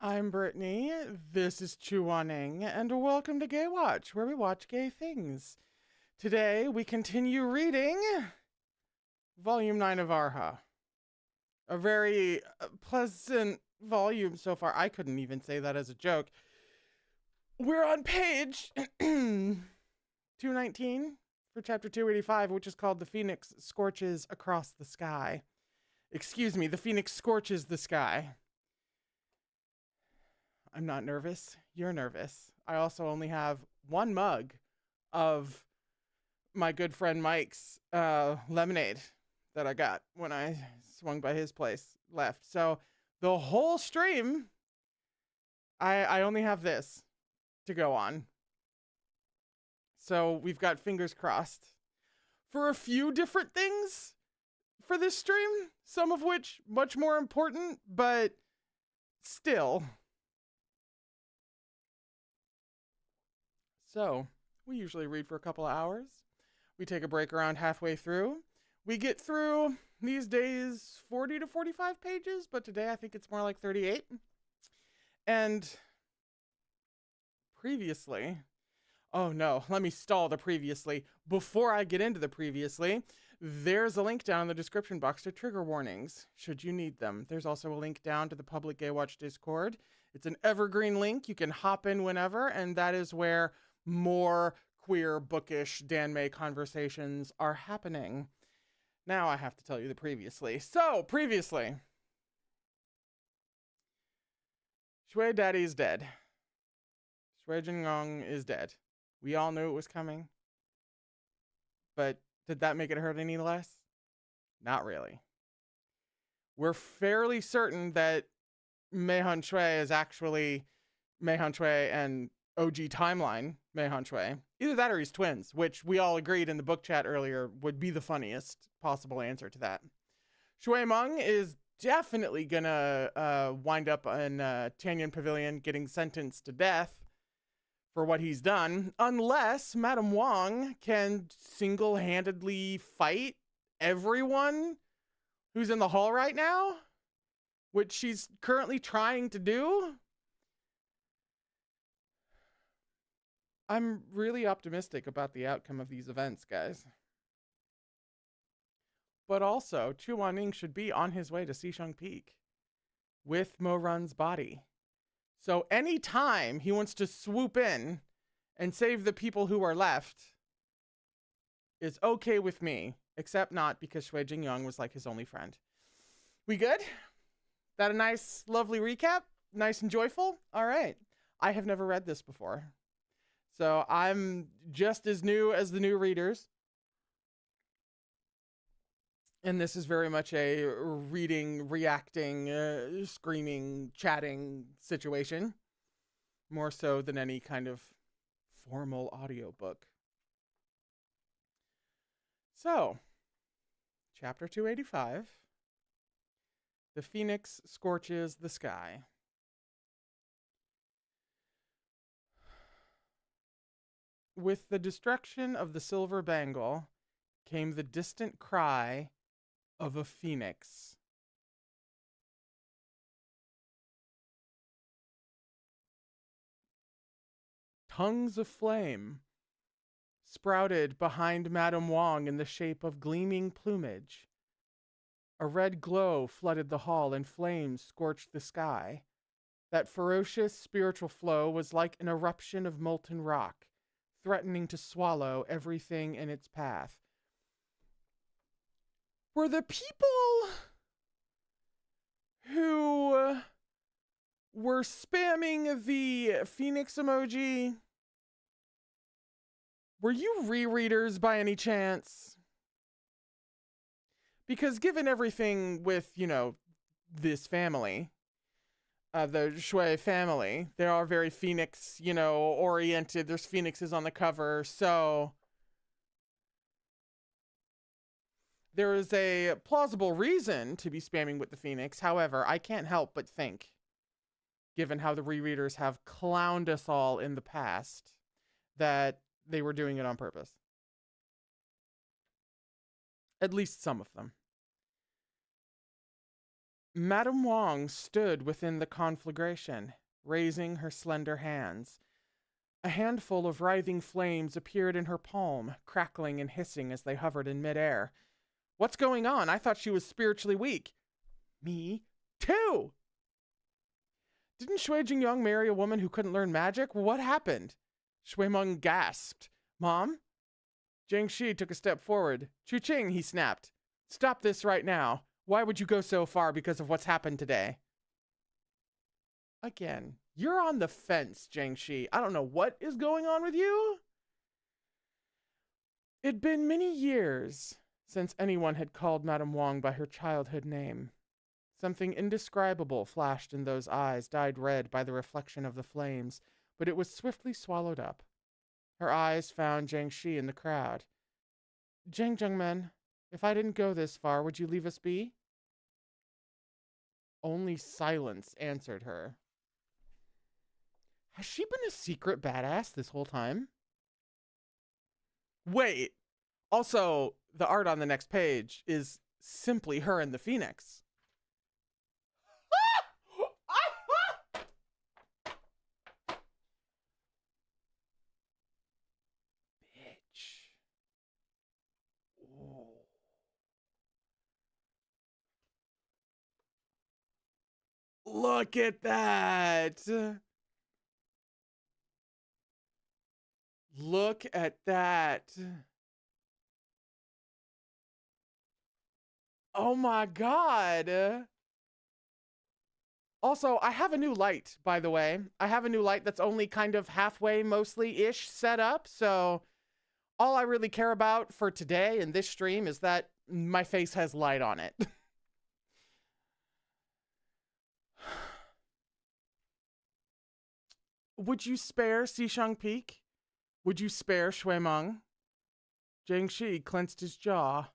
I'm Brittany, this is Chuaning, and welcome to Gaywatch, where we watch gay things. Today, we continue reading Volume 9 of Erha. A very pleasant volume so far. I couldn't even say that as a joke. We're on page 219 for chapter 285, which is called The Phoenix Scorches Across the Sky. Excuse me, The Phoenix Scorches the Sky. I'm not nervous. You're nervous. I also only have one mug of my good friend Mike's lemonade that I got when I swung by his place left. So the whole stream, I only have this to go on. So we've got fingers crossed for a few different things for this stream, some of which much more important, but still. So, we usually read for a couple of hours. We take a break around halfway through. We get through, these days, 40 to 45 pages, but today I think it's more like 38. And previously, oh no, let me stall the previously. Before I get into the previously, there's a link down in the description box to trigger warnings, should you need them. There's also a link down to the public Gaywatch Discord. It's an evergreen link. You can hop in whenever, and that is where more queer, bookish danmei conversations are happening. Now I have to tell you the previously. So, previously. Shui Daddy is dead. Shui Jingyong is dead. We all knew it was coming. But did that make it hurt any less? Not really. We're fairly certain that Meihan Shui is actually Meihan Shui and OG timeline Meihan Shui. Either that or he's twins, which we all agreed in the book chat earlier would be the funniest possible answer to that. Shui Meng is definitely gonna wind up in Tianyan Pavilion getting sentenced to death for what he's done, unless Madame Wang can single-handedly fight everyone who's in the hall right now, which she's currently trying to do. I'm really optimistic about the outcome of these events, guys. But also, Chu Wanning should be on his way to Xisheng Peak with Mo Run's body. So anytime he wants to swoop in and save the people who are left is okay with me, except not because Shui Jingyong was like his only friend. We good? That a nice, lovely recap? Nice and joyful? All right. I have never read this before. So I'm just as new as the new readers. And this is very much a reading, reacting, screaming, chatting situation. More so than any kind of formal audiobook. So, chapter 285. The Phoenix Scorches the Sky. With the destruction of the silver bangle came the distant cry of a phoenix. Tongues of flame sprouted behind Madame Wang in the shape of gleaming plumage. A red glow flooded the hall and flames scorched the sky. That ferocious spiritual flow was like an eruption of molten rock, threatening to swallow everything in its path. Were the people who were spamming the Phoenix emoji. Were you rereaders by any chance? Because given everything with, you know, this family, the Shui family, they are very Phoenix, you know, oriented. There's Phoenixes on the cover, so there is a plausible reason to be spamming with the Phoenix. However, I can't help but think, given how the rereaders have clowned us all in the past, that they were doing it on purpose. At least some of them. Madame Wong stood within the conflagration, raising her slender hands. A handful of writhing flames appeared in her palm, crackling and hissing as they hovered in midair. What's going on? I thought she was spiritually weak. Me too! Didn't Shui Jingyong marry a woman who couldn't learn magic? What happened? Shui Meng gasped. Mom? Jiang Shi took a step forward. Chu Ching, he snapped. Stop this right now. Why would you go so far because of what's happened today? Again, you're on the fence, Jiang Shi. I don't know what is going on with you. It'd been many years since anyone had called Madame Wong by her childhood name. Something indescribable flashed in those eyes, dyed red by the reflection of the flames, but it was swiftly swallowed up. Her eyes found Jiang Shi in the crowd. Jiang Zhengmen, if I didn't go this far, would you leave us be? Only silence answered her. Has she been a secret badass this whole time? Wait. Also, the art on the next page is simply her and the Phoenix. Bitch. Whoa. Look at that. Look at that. Oh my God. Also, I have a new light, by the way. I have a new light that's only kind of halfway, mostly-ish set up. So all I really care about for today in this stream is that my face has light on it. Would you spare Xishang Peak? Would you spare Shui Meng? Jiang Shi clenched his jaw.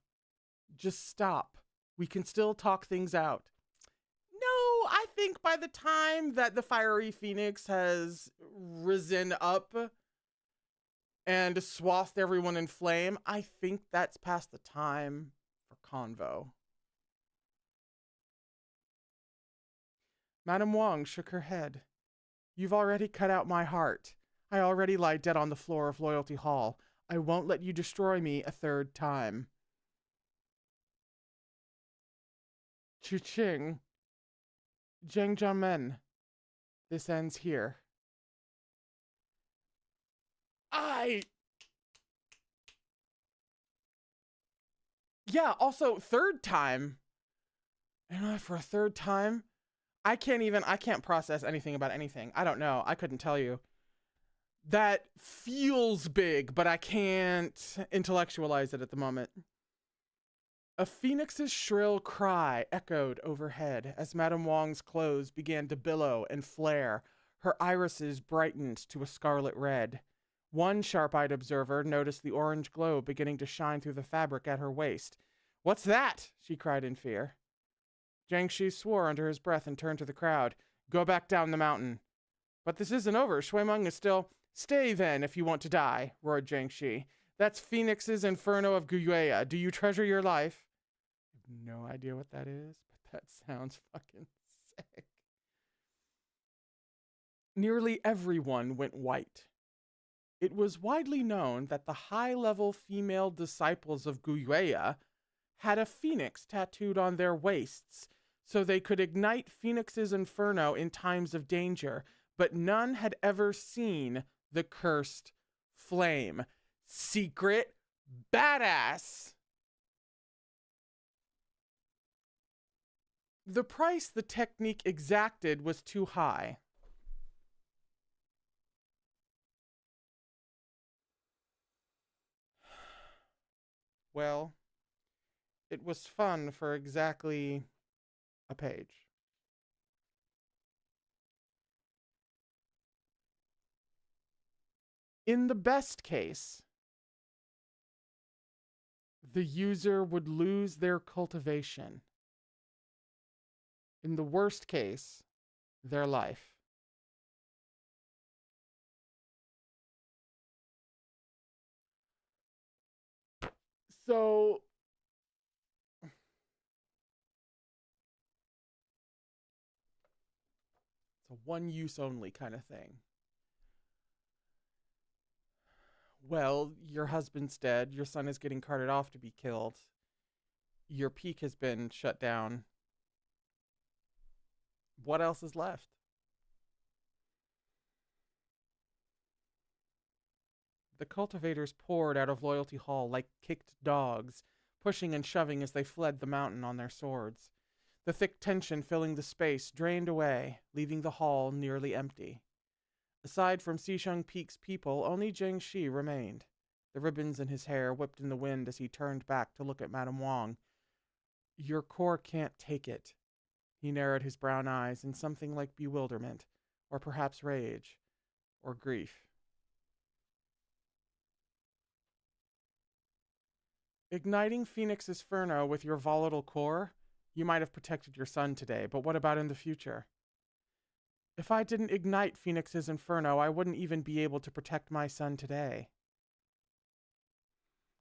Just stop. We can still talk things out. No, I think by the time that the fiery Phoenix has risen up and swathed everyone in flame, I think that's past the time for convo. Madame Wong shook her head. You've already cut out my heart. I already lie dead on the floor of Loyalty Hall. I won't let you destroy me a third time. Chu Ching. Jiang Jiamen. This ends here. Yeah, also, third time. And for a third time, I can't process anything about anything. I don't know. I couldn't tell you. That feels big, but I can't intellectualize it at the moment. A phoenix's shrill cry echoed overhead as Madame Wong's clothes began to billow and flare. Her irises brightened to a scarlet red. One sharp-eyed observer noticed the orange glow beginning to shine through the fabric at her waist. What's that? She cried in fear. Jiang Shi swore under his breath and turned to the crowd. Go back down the mountain. But this isn't over. Shui Meng is still... Stay then if you want to die, roared Jiang Shi. That's Phoenix's Inferno of Guyueya. Do you treasure your life? I have no idea what that is, but that sounds fucking sick. Nearly everyone went white. It was widely known that the high-level female disciples of Guyueya had a phoenix tattooed on their waists, so they could ignite Phoenix's Inferno in times of danger, but none had ever seen the cursed flame. Secret badass! The price the technique exacted was too high. Well, it was fun for exactly a page. In the best case, the user would lose their cultivation. In the worst case, their life. So, it's a one use only kind of thing. Well, your husband's dead, your son is getting carted off to be killed, your peak has been shut down. What else is left? The cultivators poured out of Loyalty Hall like kicked dogs, pushing and shoving as they fled the mountain on their swords. The thick tension filling the space drained away, leaving the hall nearly empty. Aside from Xisheng Peak's people, only Jiang Shi remained, the ribbons in his hair whipped in the wind as he turned back to look at Madame Wang. Your core can't take it. He narrowed his brown eyes in something like bewilderment, or perhaps rage, or grief. Igniting Phoenix's Inferno with your volatile core? You might have protected your son today, but what about in the future? If I didn't ignite Phoenix's Inferno, I wouldn't even be able to protect my son today.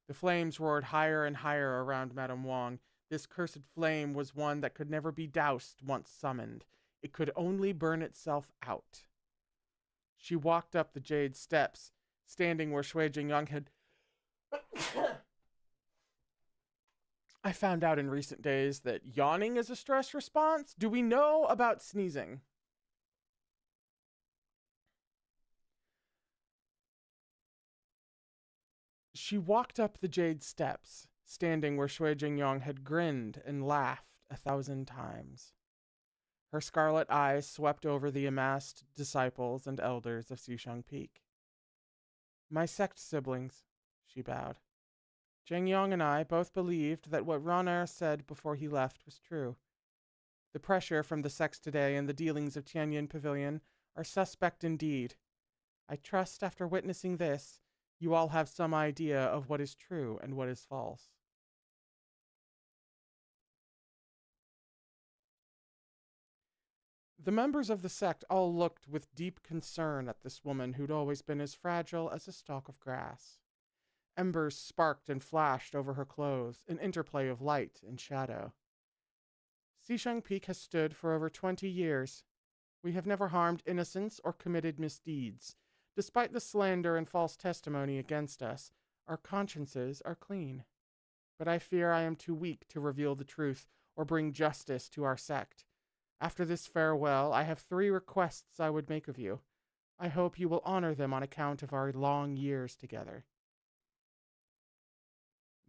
The flames roared higher and higher around Madame Wang. This cursed flame was one that could never be doused once summoned. It could only burn itself out. She walked up the jade steps, standing where Shui Jingyang had... I found out in recent days that yawning is a stress response. Do we know about sneezing? She walked up the jade steps, standing where Shui Jingyang had grinned and laughed 1,000 times. Her scarlet eyes swept over the amassed disciples and elders of Xisheng Peak. My sect siblings, she bowed. Jingyang and I both believed that what Roner said before he left was true. The pressure from the sects today and the dealings of Tianyin Pavilion are suspect indeed. I trust after witnessing this, you all have some idea of what is true and what is false. The members of the sect all looked with deep concern at this woman who'd always been as fragile as a stalk of grass. Embers sparked and flashed over her clothes, an interplay of light and shadow. Xisheng Peak has stood for over 20 years. We have never harmed innocents or committed misdeeds. Despite the slander and false testimony against us, our consciences are clean. But I fear I am too weak to reveal the truth or bring justice to our sect. After this farewell, I have 3 requests I would make of you. I hope you will honor them on account of our long years together.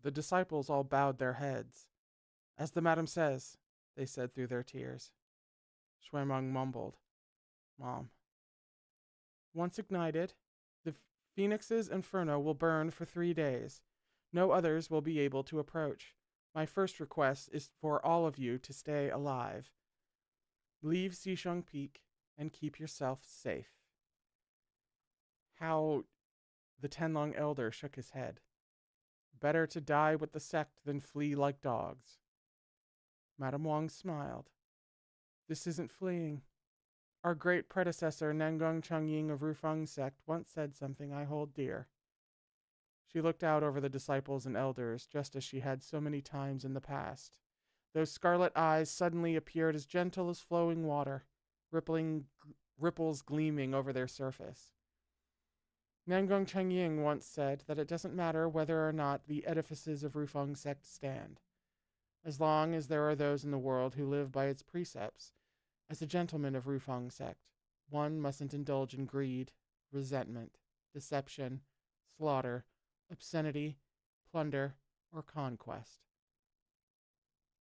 The disciples all bowed their heads. As the madam says, they said through their tears. Shuimeng mumbled, Mom. Once ignited, the Phoenix's Inferno will burn for 3 days. No others will be able to approach. My first request is for all of you to stay alive. Leave Xisheng Peak and keep yourself safe. How the Tenlong elder shook his head. Better to die with the sect than flee like dogs. Madame Wang smiled. This isn't fleeing. Our great predecessor, Nangong Changying of Rufeng sect, once said something I hold dear. She looked out over the disciples and elders, just as she had so many times in the past. Those scarlet eyes suddenly appeared as gentle as flowing water, ripples gleaming over their surface. Nangong Changying once said that it doesn't matter whether or not the edifices of Rufeng sect stand, as long as there are those in the world who live by its precepts. As a gentleman of Rufeng sect, one mustn't indulge in greed, resentment, deception, slaughter, obscenity, plunder, or conquest.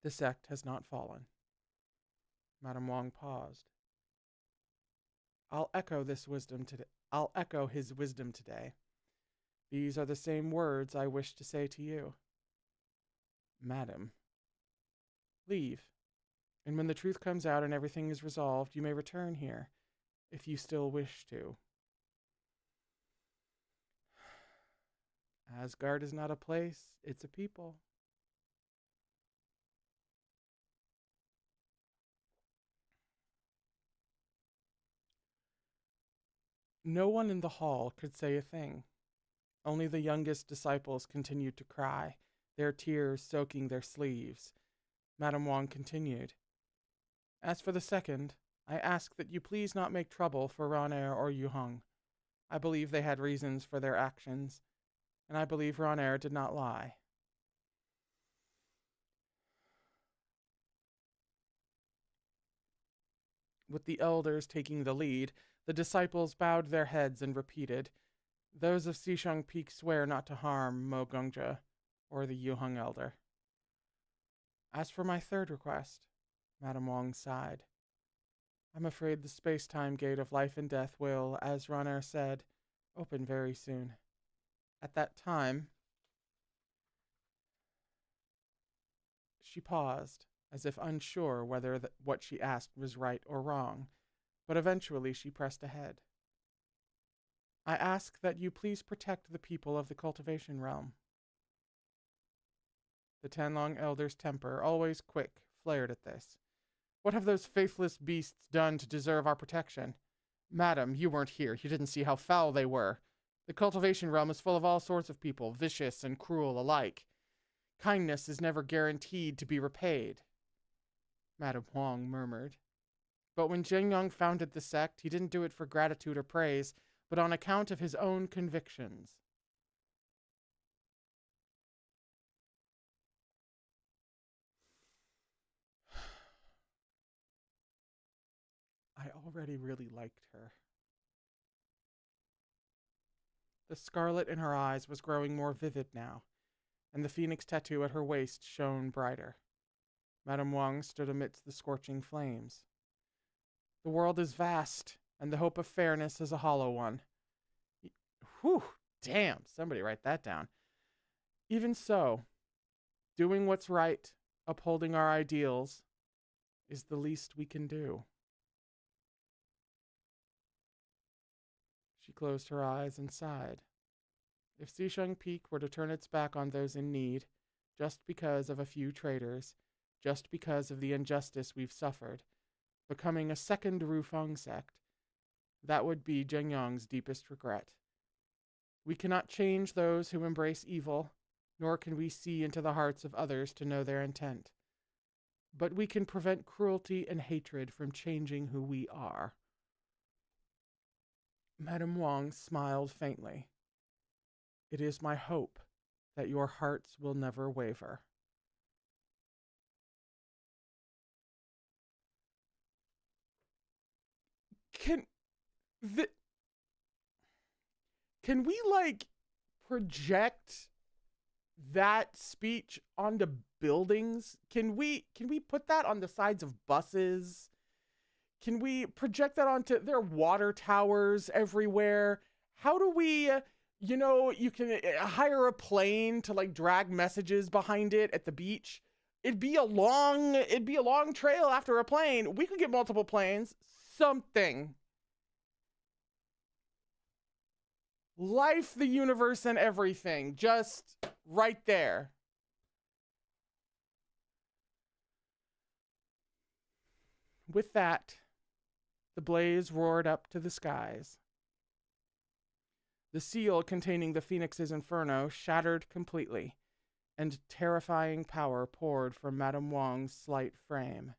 The sect has not fallen. Madame Wang paused. I'll echo his wisdom today. These are the same words I wish to say to you. Madam, leave, and when the truth comes out and everything is resolved, you may return here, if you still wish to. Asgard is not a place, it's a people. No one in the hall could say a thing. Only the youngest disciples continued to cry, their tears soaking their sleeves. Madame Wang continued. As for the second, I ask that you please not make trouble for Ran-Er or Yu-Hung. I believe they had reasons for their actions, and I believe Ran-Er did not lie. With the elders taking the lead, the disciples bowed their heads and repeated, Those of Xishang Peak swear not to harm Mo Gongja or the Yu-Hung elder. As for my third request, Madame Wang sighed. I'm afraid the space-time gate of life and death will, as Ran-Er said, open very soon. At that time, she paused, as if unsure whether what she asked was right or wrong, but eventually she pressed ahead. I ask that you please protect the people of the cultivation realm. The Tianlong elder's temper, always quick, flared at this. What have those faithless beasts done to deserve our protection? Madam, you weren't here. You didn't see how foul they were. The cultivation realm is full of all sorts of people, vicious and cruel alike. Kindness is never guaranteed to be repaid. Madame Wang murmured. But when Zhengyang founded the sect, he didn't do it for gratitude or praise, but on account of his own convictions. I already really liked her. The scarlet in her eyes was growing more vivid now, and the phoenix tattoo at her waist shone brighter. Madame Wang stood amidst the scorching flames. The world is vast, and the hope of fairness is a hollow one. Whew, damn, somebody write that down. Even so, doing what's right, upholding our ideals, is the least we can do. She closed her eyes and sighed. If Xishang Peak were to turn its back on those in need, just because of a few traitors, just because of the injustice we've suffered, becoming a second Rufeng sect, that would be Zhengyang's deepest regret. We cannot change those who embrace evil, nor can we see into the hearts of others to know their intent. But we can prevent cruelty and hatred from changing who we are. Madame Wang smiled faintly. It is my hope that your hearts will never waver. Can we project that speech onto buildings? Can we put that on the sides of buses? Can we project that onto there are water towers everywhere? How do we you can hire a plane to drag messages behind it at the beach. It'd be a long trail after a plane. We could get multiple planes. Something. Life, the universe, and everything. Just right there. With that, the blaze roared up to the skies. The seal containing the Phoenix's inferno shattered completely, and terrifying power poured from Madame Wang's slight frame.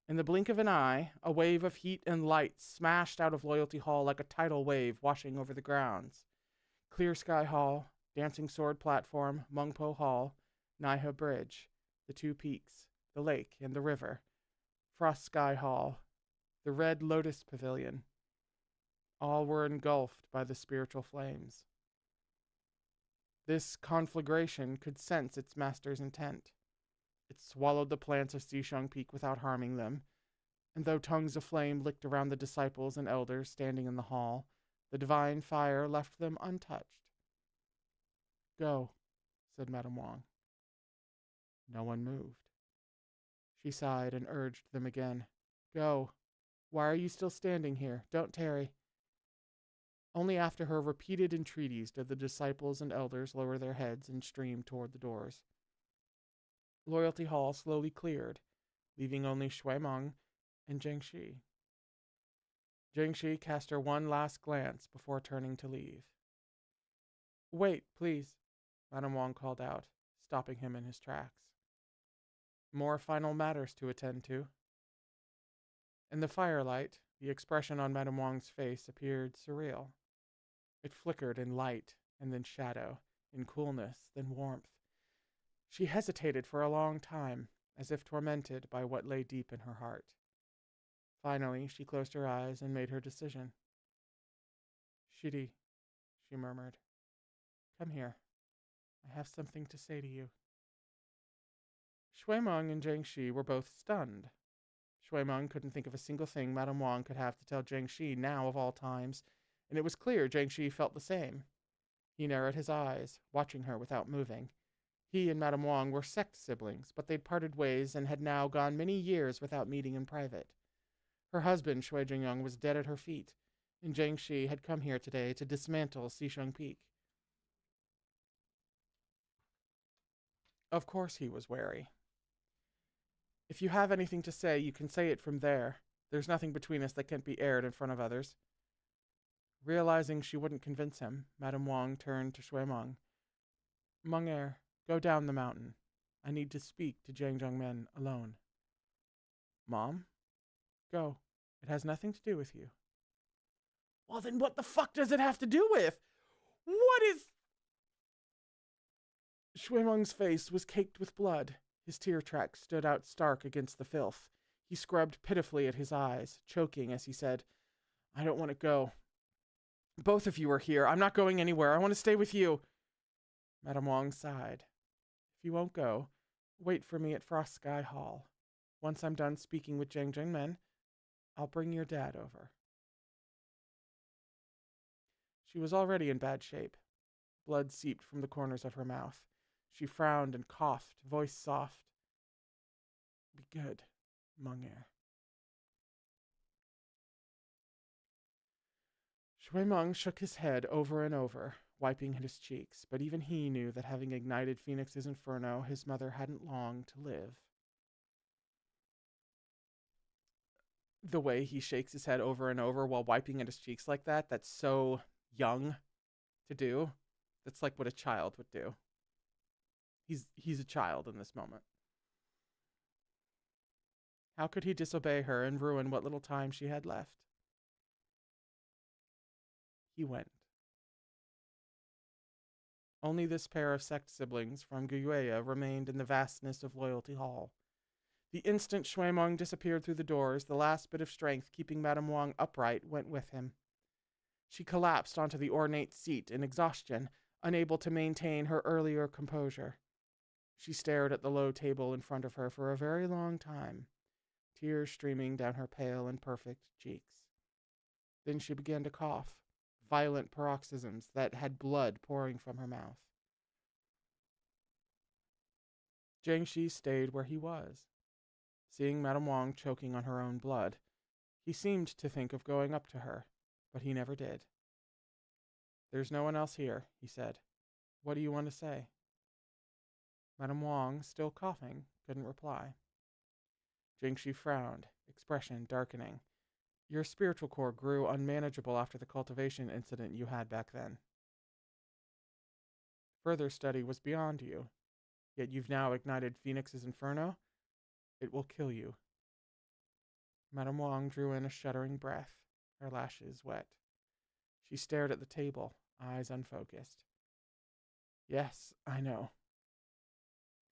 In the blink of an eye, a wave of heat and light smashed out of Loyalty Hall like a tidal wave washing over the grounds. Clear Sky Hall, Dancing Sword Platform, Mungpo Hall, Naiha Bridge, the two peaks, the lake and the river, Frost Sky Hall, the Red Lotus Pavilion. All were engulfed by the spiritual flames. This conflagration could sense its master's intent. It swallowed the plants of Xishang Peak without harming them, and though tongues of flame licked around the disciples and elders standing in the hall, the divine fire left them untouched. Go, said Madame Wang. No one moved. She sighed and urged them again. Go. Why are you still standing here? Don't tarry. Only after her repeated entreaties did the disciples and elders lower their heads and stream toward the doors. Loyalty Hall slowly cleared, leaving only Shui Meng and Jiangxi. Jiangxi cast her one last glance before turning to leave. Wait, please, Madame Wang called out, stopping him in his tracks. More final matters to attend to. In the firelight, the expression on Madame Wang's face appeared surreal. It flickered in light and then shadow, in coolness, then warmth. She hesitated for a long time, as if tormented by what lay deep in her heart. Finally, she closed her eyes and made her decision. Shidi, she murmured. Come here. I have something to say to you. Shui Meng and Jiangxi were both stunned. Shui Meng couldn't think of a single thing Madame Wang could have to tell Jiangxi now of all times, and it was clear Jiangxi felt the same. He narrowed his eyes, watching her without moving. He and Madame Wang were sect siblings, but they'd parted ways and had now gone many years without meeting in private. Her husband, Shui Jingyong, was dead at her feet, and Jiangxi had come here today to dismantle Xisheng Peak. Of course he was wary. If you have anything to say, you can say it from there. There's nothing between us that can't be aired in front of others. Realizing she wouldn't convince him, Madame Wang turned to Shui Meng. Meng, go down the mountain. I need to speak to Jiang Zhongmen alone. Mom? Go. It has nothing to do with you. Well, then what the fuck does it have to do with? What is... Shui Meng's face was caked with blood. His tear tracks stood out stark against the filth. He scrubbed pitifully at his eyes, choking as he said, I don't want to go. Both of you are here. I'm not going anywhere. I want to stay with you. Madame Wang sighed. If you won't go, wait for me at Frost Sky Hall. Once I'm done speaking with Jiang Zhongmen, I'll bring your dad over. She was already in bad shape. Blood seeped from the corners of her mouth. She frowned and coughed, voice soft. Be good, Meng. Shui Meng shook his head over and over, wiping at his cheeks, but even he knew that having ignited Phoenix's inferno, his mother hadn't long to live. The way he shakes his head over and over while wiping at his cheeks like that, that's so young to do. That's like what a child would do. He's a child in this moment. How could he disobey her and ruin what little time she had left? He went. Only this pair of sect siblings from Gaywatch remained in the vastness of Loyalty Hall. The instant Shui Meng disappeared through the doors, the last bit of strength keeping Madame Wang upright went with him. She collapsed onto the ornate seat in exhaustion, unable to maintain her earlier composure. She stared at the low table in front of her for a very long time, tears streaming down her pale and perfect cheeks. Then she began to cough, violent paroxysms that had blood pouring from her mouth. Jiangxi stayed where he was. Seeing Madame Wang choking on her own blood, he seemed to think of going up to her, but he never did. There's no one else here, he said. What do you want to say? Madame Wang, still coughing, couldn't reply. Jiangxi frowned, expression darkening. Your spiritual core grew unmanageable after the cultivation incident you had back then. Further study was beyond you, yet you've now ignited Phoenix's inferno. It will kill you. Madame Wang drew in a shuddering breath, her lashes wet. She stared at the table, eyes unfocused. Yes, I know.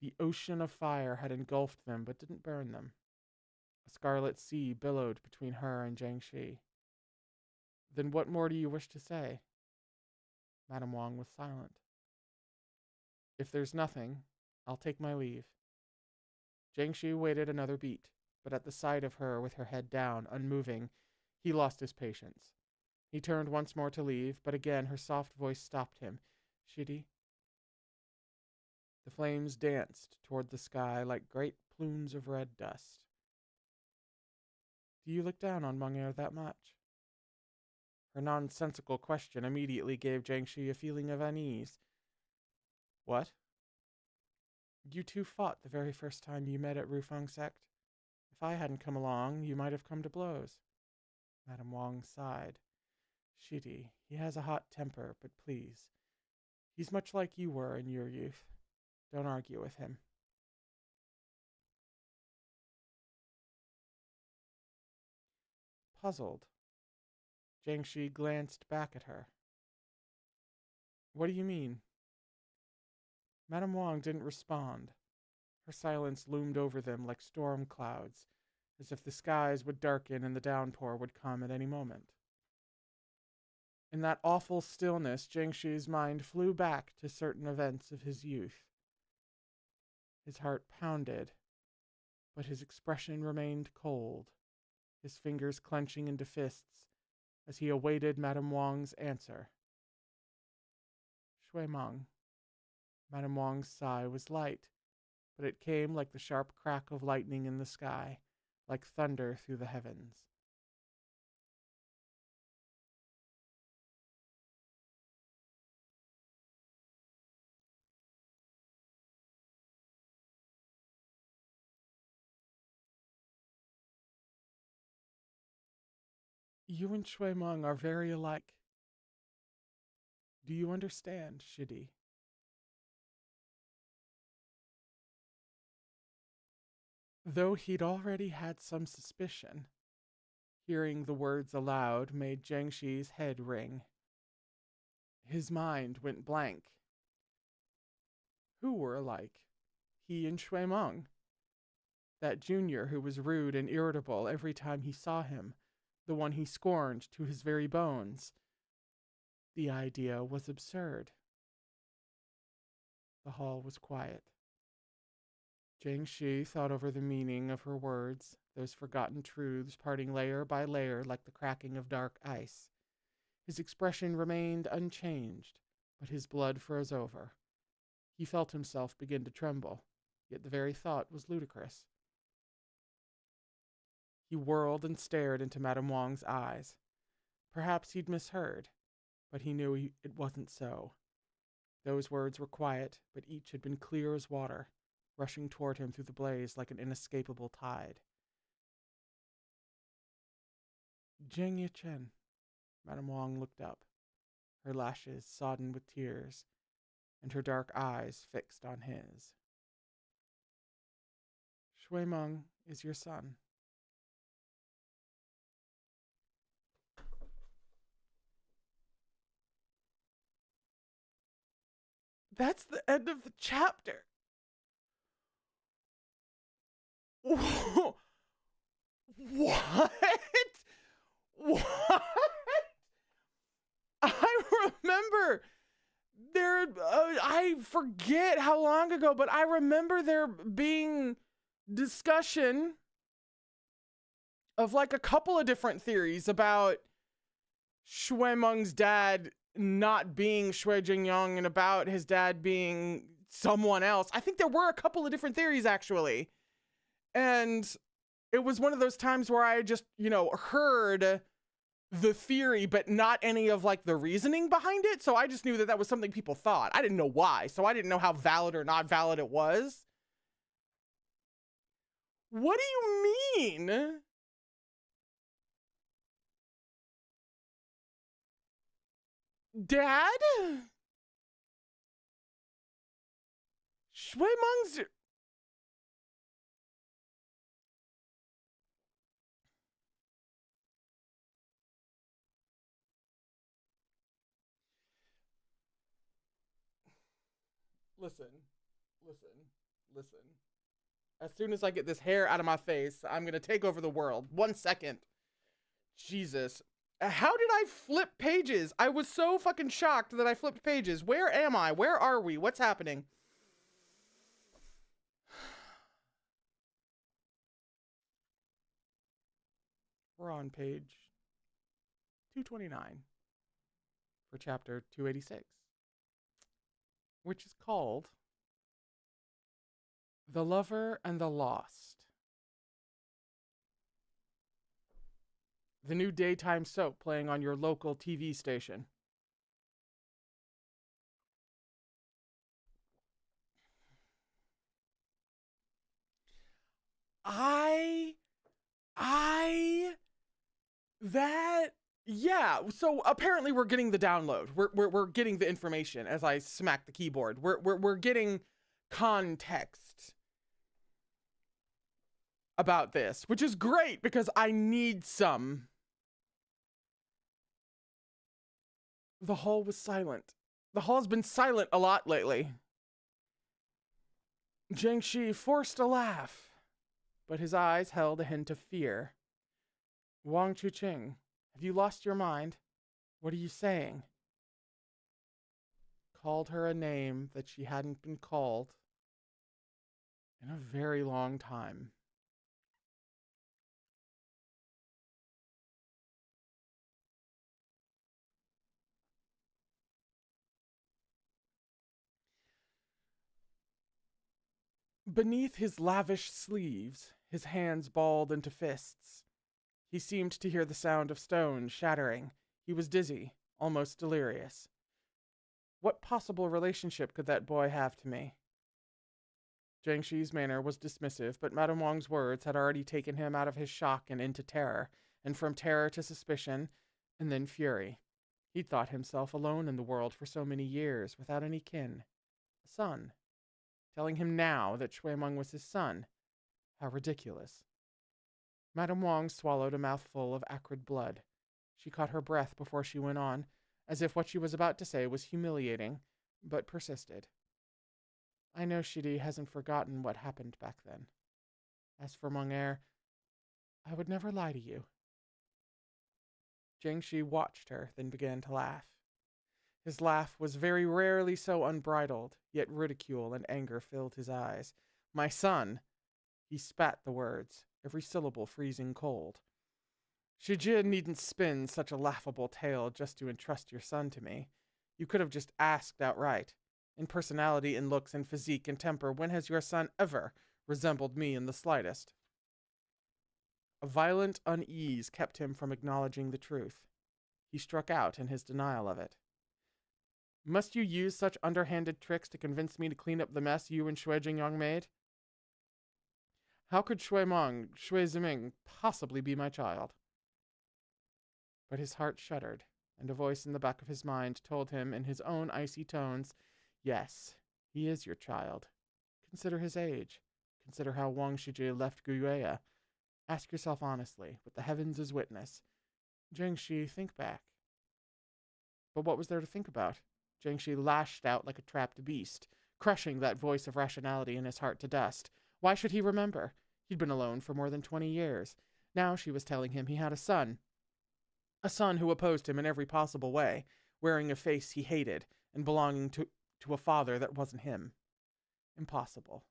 The ocean of fire had engulfed them but didn't burn them. A scarlet sea billowed between her and Jiangxi. Then what more do you wish to say? Madame Wang was silent. If there's nothing, I'll take my leave. Jiangxi waited another beat, but at the sight of her with her head down, unmoving, he lost his patience. He turned once more to leave, but again her soft voice stopped him. Shidi? The flames danced toward the sky like great plumes of red dust. Do you look down on Meng that much? Her nonsensical question immediately gave Jiangshi a feeling of unease. What? You two fought the very first time you met at Rufang Sect. If I hadn't come along, you might have come to blows. Madame Wang sighed. Shidi, he has a hot temper, but please. He's much like you were in your youth. Don't argue with him. Puzzled, Jiangshi glanced back at her. What do you mean? Madame Wang didn't respond. Her silence loomed over them like storm clouds, as if the skies would darken and the downpour would come at any moment. In that awful stillness, Jiangshi's mind flew back to certain events of his youth. His heart pounded, but his expression remained cold, his fingers clenching into fists as he awaited Madame Wang's answer. Shui Meng. Madame Wang's sigh was light, but it came like the sharp crack of lightning in the sky, like thunder through the heavens. You and Shui Meng are very alike. Do you understand, Shidi? Though he'd already had some suspicion, hearing the words aloud made Jiangshi's head ring. His mind went blank. Who were alike? He and Shui Meng. That junior who was rude and irritable every time he saw him, the one he scorned to his very bones. The idea was absurd. The hall was quiet. Jiangshi thought over the meaning of her words, those forgotten truths parting layer by layer like the cracking of dark ice. His expression remained unchanged, but his blood froze over. He felt himself begin to tremble, yet the very thought was ludicrous. He whirled and stared into Madame Wang's eyes. Perhaps he'd misheard, but he knew it wasn't so. Those words were quiet, but each had been clear as water, rushing toward him through the blaze like an inescapable tide. Jiang Yichen. Madame Wang looked up, her lashes sodden with tears, and her dark eyes fixed on his. Shui Meng is your son. That's the end of the chapter. What? What? I remember I forget how long ago, but I remember there being discussion of like a couple of different theories about Shui Meng's dad not being Shui Jingyang and about his dad being someone else. I think there were a couple of different theories actually. And it was one of those times where I just, heard the theory, but not any of like the reasoning behind it. So I just knew that that was something people thought. I didn't know why. So I didn't know how valid or not valid it was. What do you mean? Dad? Shui Meng's... Listen. As soon as I get this hair out of my face, I'm going to take over the world. 1 second. Jesus. How did I flip pages? I was so fucking shocked that I flipped pages. Where am I? Where are we? What's happening? We're on page 229 for chapter 286, which is called The Lover and the Lost. The new daytime soap playing on your local TV station. I I that yeah. So apparently we're getting the download. We're getting the information as I smack the keyboard. We're getting context about this, which is great because I need some. The hall was silent. The hall's been silent a lot lately. Jiangxi forced a laugh, but his eyes held a hint of fear. Wang Chuqing, have you lost your mind? What are you saying? Called her a name that she hadn't been called in a very long time. Beneath his lavish sleeves, his hands balled into fists. He seemed to hear the sound of stones shattering. He was dizzy, almost delirious. What possible relationship could that boy have to me? Jiangxi's manner was dismissive, but Madame Wang's words had already taken him out of his shock and into terror, and from terror to suspicion, and then fury. He'd thought himself alone in the world for so many years, without any kin. A son. Telling him now that Shui Meng was his son. How ridiculous. Madame Wang swallowed a mouthful of acrid blood. She caught her breath before she went on, as if what she was about to say was humiliating, but persisted. I know Shidi hasn't forgotten what happened back then. As for Meng Er, I would never lie to you. Jiangxi watched her, then began to laugh. His laugh was very rarely so unbridled, yet ridicule and anger filled his eyes. My son! He spat the words, every syllable freezing cold. Shiji needn't spin such a laughable tale just to entrust your son to me. You could have just asked outright. In personality, in looks, in physique, and temper, when has your son ever resembled me in the slightest? A violent unease kept him from acknowledging the truth. He struck out in his denial of it. Must you use such underhanded tricks to convince me to clean up the mess you and Shui Jingyang made? How could Shui Ziming possibly be my child? But his heart shuddered, and a voice in the back of his mind told him in his own icy tones, yes, he is your child. Consider his age. Consider how Wang Shiji left Guyue. Ask yourself honestly, with the heavens as witness. Jiangxi, think back. But what was there to think about? Jiangxi lashed out like a trapped beast, crushing that voice of rationality in his heart to dust. Why should he remember? He'd been alone for more than 20 years. Now she was telling him he had a son. A son who opposed him in every possible way, wearing a face he hated, and belonging to a father that wasn't him. Impossible.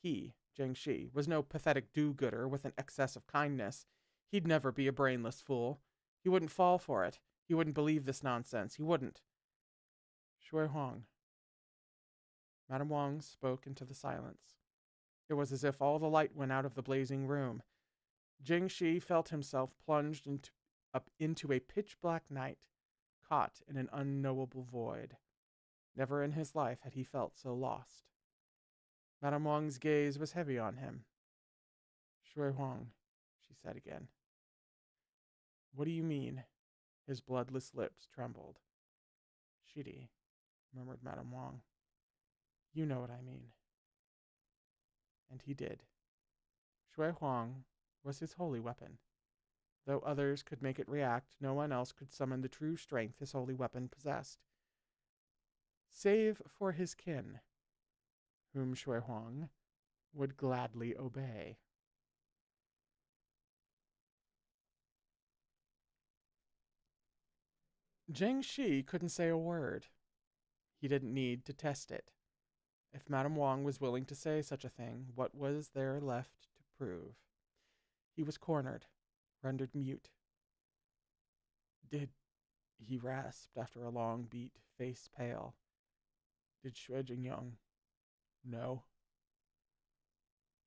He, Jiangxi, was no pathetic do-gooder with an excess of kindness. He'd never be a brainless fool. He wouldn't fall for it. He wouldn't believe this nonsense. He wouldn't. Shui Huang. Madame Wang spoke into the silence. It was as if all the light went out of the blazing room. Jiangxi felt himself plunged up into a pitch-black night, caught in an unknowable void. Never in his life had he felt so lost. Madame Wang's gaze was heavy on him. Shui Huang, she said again. What do you mean? His bloodless lips trembled. Shidi, murmured Madame Wang. You know what I mean. And he did. Shui Huang was his holy weapon. Though others could make it react, no one else could summon the true strength his holy weapon possessed. Save for his kin, whom Shui Huang would gladly obey. Jiangxi couldn't say a word. He didn't need to test it. If Madame Wang was willing to say such a thing, what was there left to prove? He was cornered, rendered mute. He rasped after a long beat, face pale. Did Shui Jingyang know?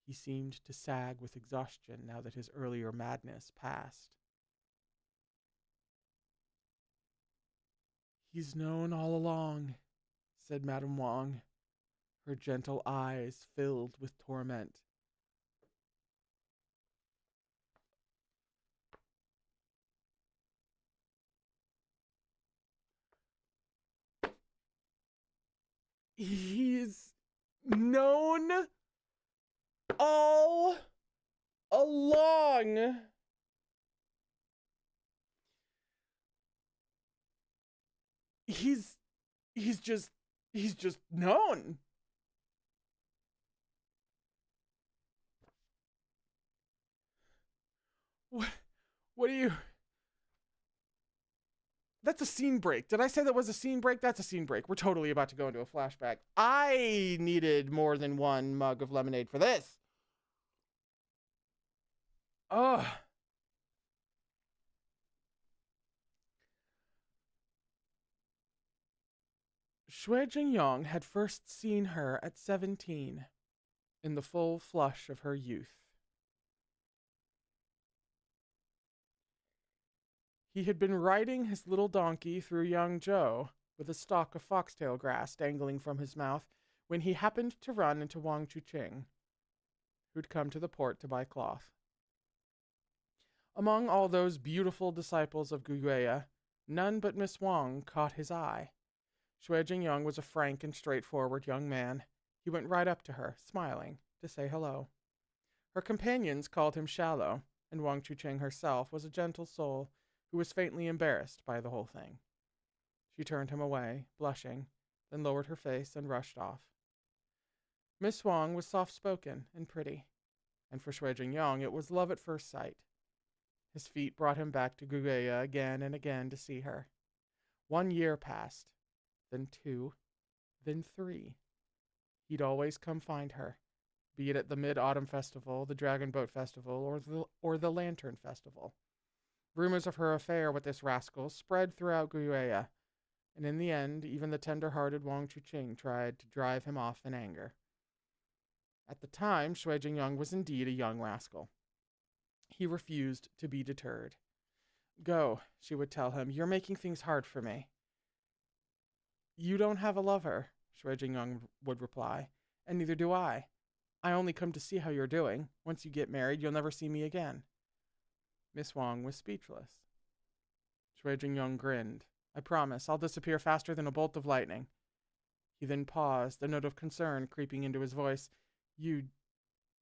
He seemed to sag with exhaustion now that his earlier madness passed. He's known all along, said Madame Wang, her gentle eyes filled with torment. He's known all along. He's he's just he's just known. What what do you That's a scene break. Did I say that was a scene break? That's a scene break. We're totally about to go into a flashback. I needed more than one mug of lemonade for this. Ugh. Shui Jingyong had first seen her at 17, in the full flush of her youth. He had been riding his little donkey through Yangzhou with a stalk of foxtail grass dangling from his mouth when he happened to run into Wang Chuqing, who'd come to the port to buy cloth. Among all those beautiful disciples of Guyue, none but Miss Wang caught his eye. Shui Jingyong was a frank and straightforward young man. He went right up to her, smiling, to say hello. Her companions called him shallow, and Wang Chuqing herself was a gentle soul who was faintly embarrassed by the whole thing. She turned him away, blushing, then lowered her face and rushed off. Miss Wang was soft-spoken and pretty, and for Shui Jingyong it was love at first sight. His feet brought him back to Guyue again and again to see her. 1 year passed, then 2, then 3. He'd always come find her, be it at the Mid-Autumn Festival, the Dragon Boat Festival, or the Lantern Festival. Rumors of her affair with this rascal spread throughout Guyue, and in the end, even the tender-hearted Wang Chuqing tried to drive him off in anger. At the time, Shui Jingyong was indeed a young rascal. He refused to be deterred. Go, she would tell him, you're making things hard for me. You don't have a lover, Shui Jingyong would reply, and neither do I. I only come to see how you're doing. Once you get married, you'll never see me again. Miss Wang was speechless. Shui Jingyong grinned. I promise, I'll disappear faster than a bolt of lightning. He then paused, a note of concern creeping into his voice. You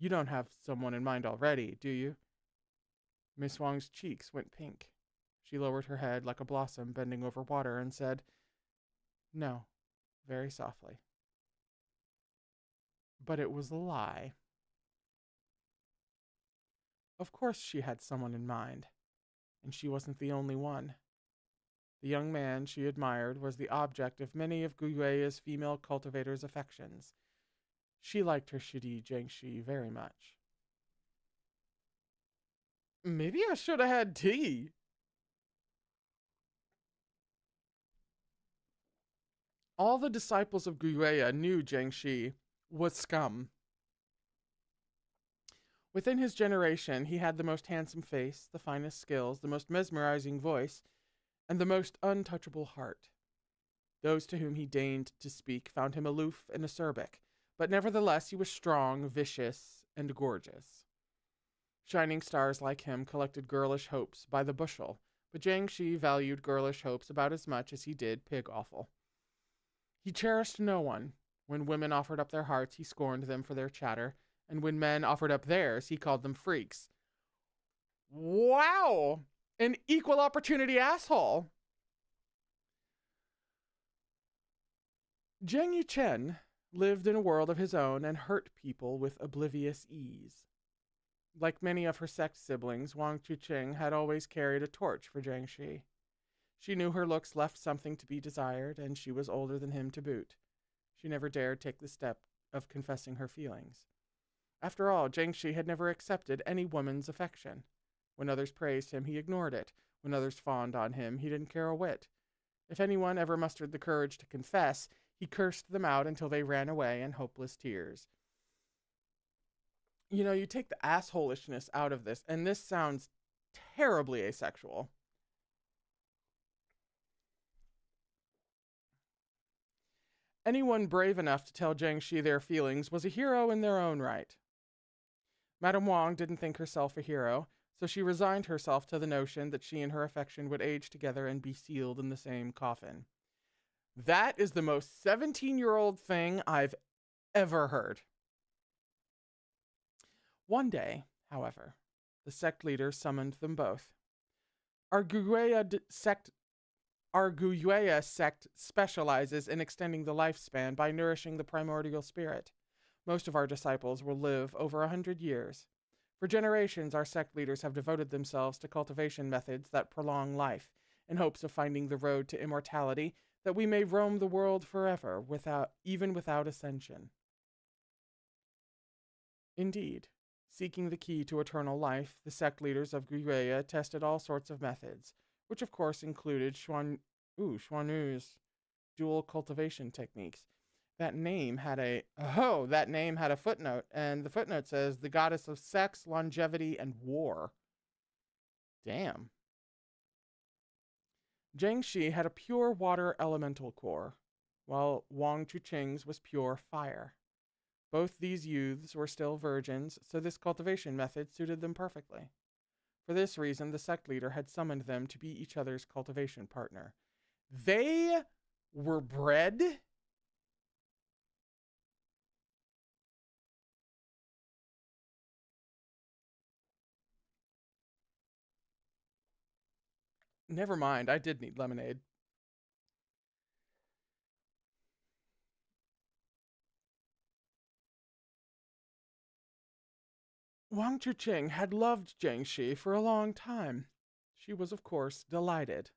don't have someone in mind already, do you? Miss Wang's cheeks went pink. She lowered her head like a blossom bending over water and said, No, very softly. But it was a lie. Of course she had someone in mind, and she wasn't the only one. The young man she admired was the object of many of Guyue's female cultivators' affections. She liked her Shidi Jiangxi very much. Maybe I should have had tea. All the disciples of Guyue knew Jiangxi was scum. Within his generation, he had the most handsome face, the finest skills, the most mesmerizing voice, and the most untouchable heart. Those to whom he deigned to speak found him aloof and acerbic, but nevertheless he was strong, vicious, and gorgeous. Shining stars like him collected girlish hopes by the bushel, but Jiangxi valued girlish hopes about as much as he did pig offal. He cherished no one. When women offered up their hearts, he scorned them for their chatter, and when men offered up theirs, he called them freaks. Wow! An equal opportunity asshole! Jiang Yuchen lived in a world of his own and hurt people with oblivious ease. Like many of her sex siblings, Wang Chuqing had always carried a torch for Jiangxi. She knew her looks left something to be desired, and she was older than him to boot. She never dared take the step of confessing her feelings. After all, Jiangxi had never accepted any woman's affection. When others praised him, he ignored it. When others fawned on him, he didn't care a whit. If anyone ever mustered the courage to confess, he cursed them out until they ran away in hopeless tears. You know, you take the assholishness out of this, and this sounds terribly asexual. Anyone brave enough to tell Jiangxi their feelings was a hero in their own right. Madame Wang didn't think herself a hero, so she resigned herself to the notion that she and her affection would age together and be sealed in the same coffin. That is the most 17-year-old thing I've ever heard. One day, however, the sect leader summoned them both. Our Guyuea sect specializes in extending the lifespan by nourishing the primordial spirit. Most of our disciples will live over 100 years. For generations, our sect leaders have devoted themselves to cultivation methods that prolong life, in hopes of finding the road to immortality, that we may roam the world forever, even without ascension. Indeed, seeking the key to eternal life, the sect leaders of Guyuea tested all sorts of methods, which of course included Xuanu's dual cultivation techniques. That name had a footnote, and the footnote says the goddess of sex, longevity, and war. Damn. Jiangxi had a pure water elemental core, while Wang Chuqing's was pure fire. Both these youths were still virgins, so this cultivation method suited them perfectly. For this reason, the sect leader had summoned them to be each other's cultivation partner. They were bred? Never mind, I did need lemonade. Wang Chuqing had loved Jiangxi for a long time. She was, of course, delighted.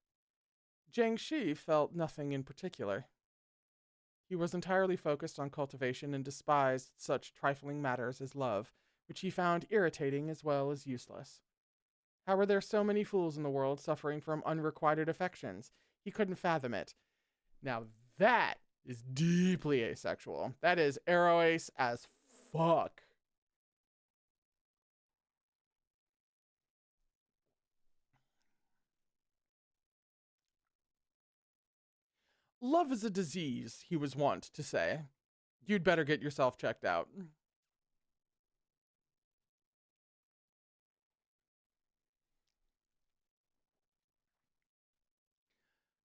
Jiangxi felt nothing in particular. He was entirely focused on cultivation and despised such trifling matters as love, which he found irritating as well as useless. How were there so many fools in the world suffering from unrequited affections? He couldn't fathom it. Now that is deeply asexual. That is Eroace as fuck. Love is a disease, he was wont to say. You'd better get yourself checked out.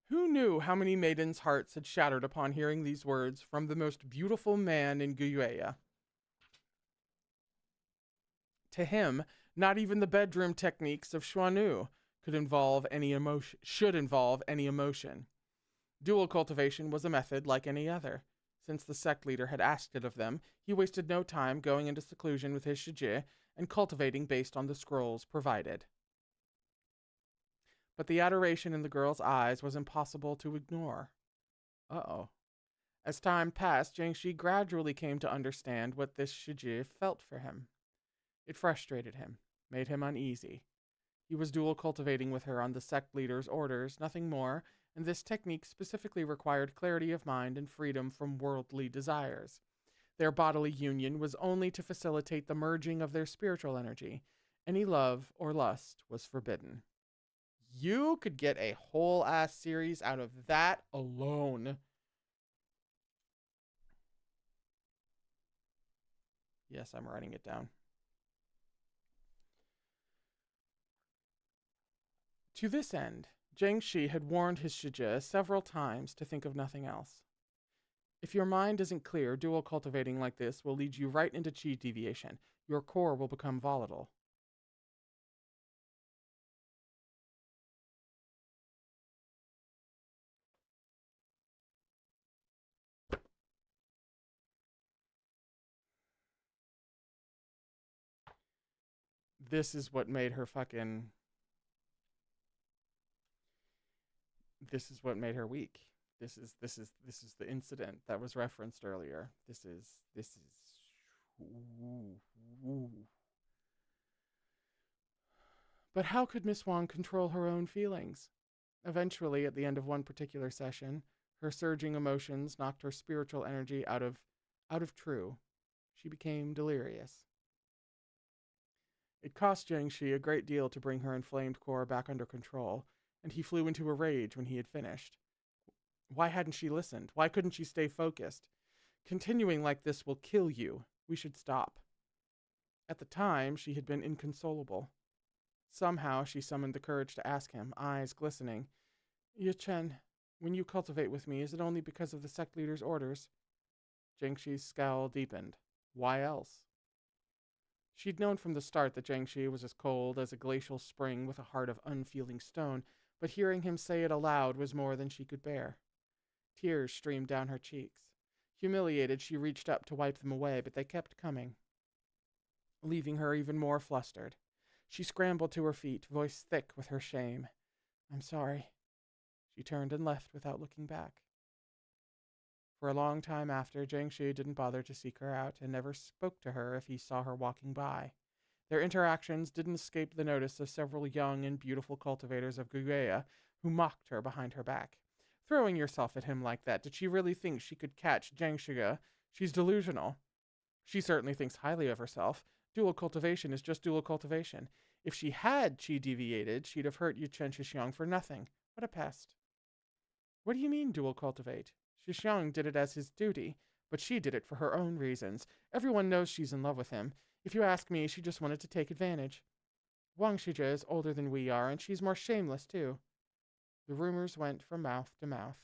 Who knew how many maidens' hearts had shattered upon hearing these words from the most beautiful man in Guyuea? To him, not even the bedroom techniques of Xuanu should involve any emotion. Dual cultivation was a method like any other. Since the sect leader had asked it of them, he wasted no time going into seclusion with his shiji and cultivating based on the scrolls provided. But the adoration in the girl's eyes was impossible to ignore. Uh-oh. As time passed, Jiangxi gradually came to understand what this shiji felt for him. It frustrated him, made him uneasy. He was dual cultivating with her on the sect leader's orders, nothing more, and this technique specifically required clarity of mind and freedom from worldly desires. Their bodily union was only to facilitate the merging of their spiritual energy. Any love or lust was forbidden. You could get a whole ass series out of that alone. Yes, I'm writing it down. To this end, Jiangxi had warned his shiji several times to think of nothing else. If your mind isn't clear, dual cultivating like this will lead you right into chi deviation. Your core will become volatile. This is what made her fucking... This is what made her weak. This is the incident that was referenced earlier. This is ooh, ooh. But how could Miss Wang control her own feelings? Eventually, at the end of one particular session, her surging emotions knocked her spiritual energy out of true. She became delirious. It cost Jiangxi a great deal to bring her inflamed core back under control, and he flew into a rage when he had finished. Why hadn't she listened? Why couldn't she stay focused? Continuing like this will kill you. We should stop. At the time, she had been inconsolable. Somehow, she summoned the courage to ask him, eyes glistening, Chen, when you cultivate with me, is it only because of the sect leader's orders? Jiangxi's scowl deepened. Why else? She'd known from the start that Jiangxi was as cold as a glacial spring with a heart of unfeeling stone, but hearing him say it aloud was more than she could bear. Tears streamed down her cheeks. Humiliated, she reached up to wipe them away, but they kept coming, leaving her even more flustered. She scrambled to her feet, voice thick with her shame. I'm sorry. She turned and left without looking back. For a long time after, Jiangxi didn't bother to seek her out and never spoke to her if he saw her walking by. Their interactions didn't escape the notice of several young and beautiful cultivators of Guya who mocked her behind her back. Throwing yourself at him like that, did she really think she could catch Jiangxi? She's delusional. She certainly thinks highly of herself. Dual cultivation is just dual cultivation. If she had chi deviated, she'd have hurt Yuchen Shixiang for nothing. What a pest. What do you mean, dual cultivate? Shixiang did it as his duty, but she did it for her own reasons. Everyone knows she's in love with him. If you ask me, she just wanted to take advantage. Wang Shizhe is older than we are, and she's more shameless, too. The rumors went from mouth to mouth,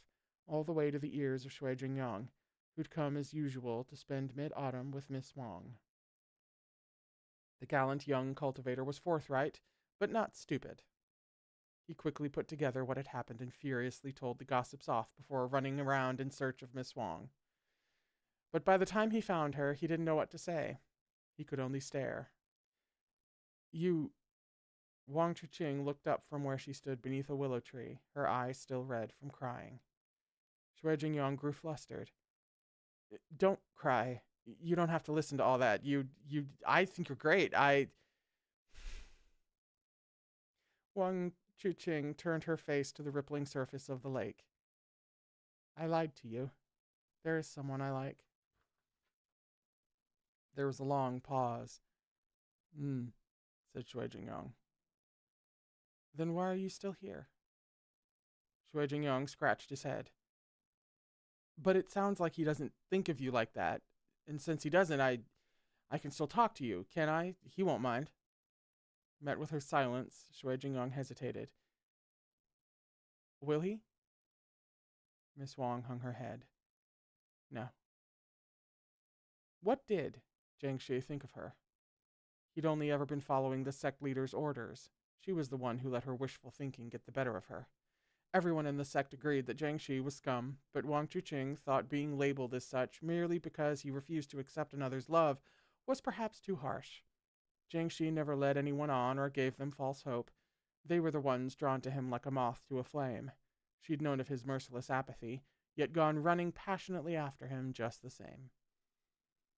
all the way to the ears of Shui Jingyang, who'd come as usual to spend mid-autumn with Miss Wang. The gallant young cultivator was forthright, but not stupid. He quickly put together what had happened and furiously told the gossips off before running around in search of Miss Wang. But by the time he found her, he didn't know what to say. He could only stare. You... Wang Chuqing looked up from where she stood beneath a willow tree, her eyes still red from crying. Shui Jingyang grew flustered. Don't cry. You don't have to listen to all that. I think you're great. Wang Chuqing turned her face to the rippling surface of the lake. I lied to you. There is someone I like. There was a long pause. Said Shui Jingyang. Then why are you still here? Shui Jingyang scratched his head. But it sounds like he doesn't think of you like that. And since he doesn't, I can still talk to you, can I? He won't mind. Met with her silence, Shui Jingyang hesitated. Will he? Miss Wang hung her head. No. What did Jiangxi think of her? He'd only ever been following the sect leader's orders. She was the one who let her wishful thinking get the better of her. Everyone in the sect agreed that Jiangxi was scum, but Wang Chuqing thought being labeled as such merely because he refused to accept another's love was perhaps too harsh. Jiangxi never led anyone on or gave them false hope. They were the ones drawn to him like a moth to a flame. She'd known of his merciless apathy, yet gone running passionately after him just the same.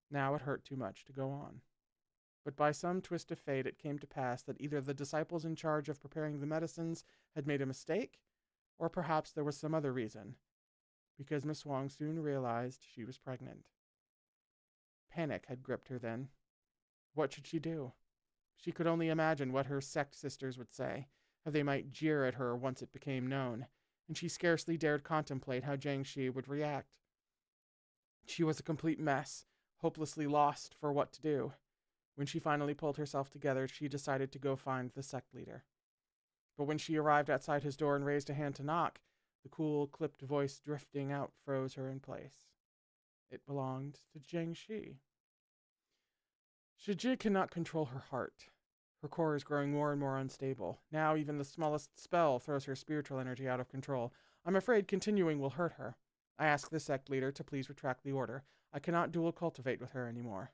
Now it hurt too much to go on. But by some twist of fate it came to pass that either the disciples in charge of preparing the medicines had made a mistake, or perhaps there was some other reason, because Miss Wang soon realized she was pregnant. Panic had gripped her then. What should she do? She could only imagine what her sect sisters would say, how they might jeer at her once it became known, and she scarcely dared contemplate how Jiangxi would react. She was a complete mess, hopelessly lost for what to do. When she finally pulled herself together, she decided to go find the sect leader. But when she arrived outside his door and raised a hand to knock, the cool, clipped voice drifting out froze her in place. It belonged to Jiangxi. Shiji cannot control her heart. Her core is growing more and more unstable. Now even the smallest spell throws her spiritual energy out of control. I'm afraid continuing will hurt her. I ask the sect leader to please retract the order. I cannot dual cultivate with her anymore.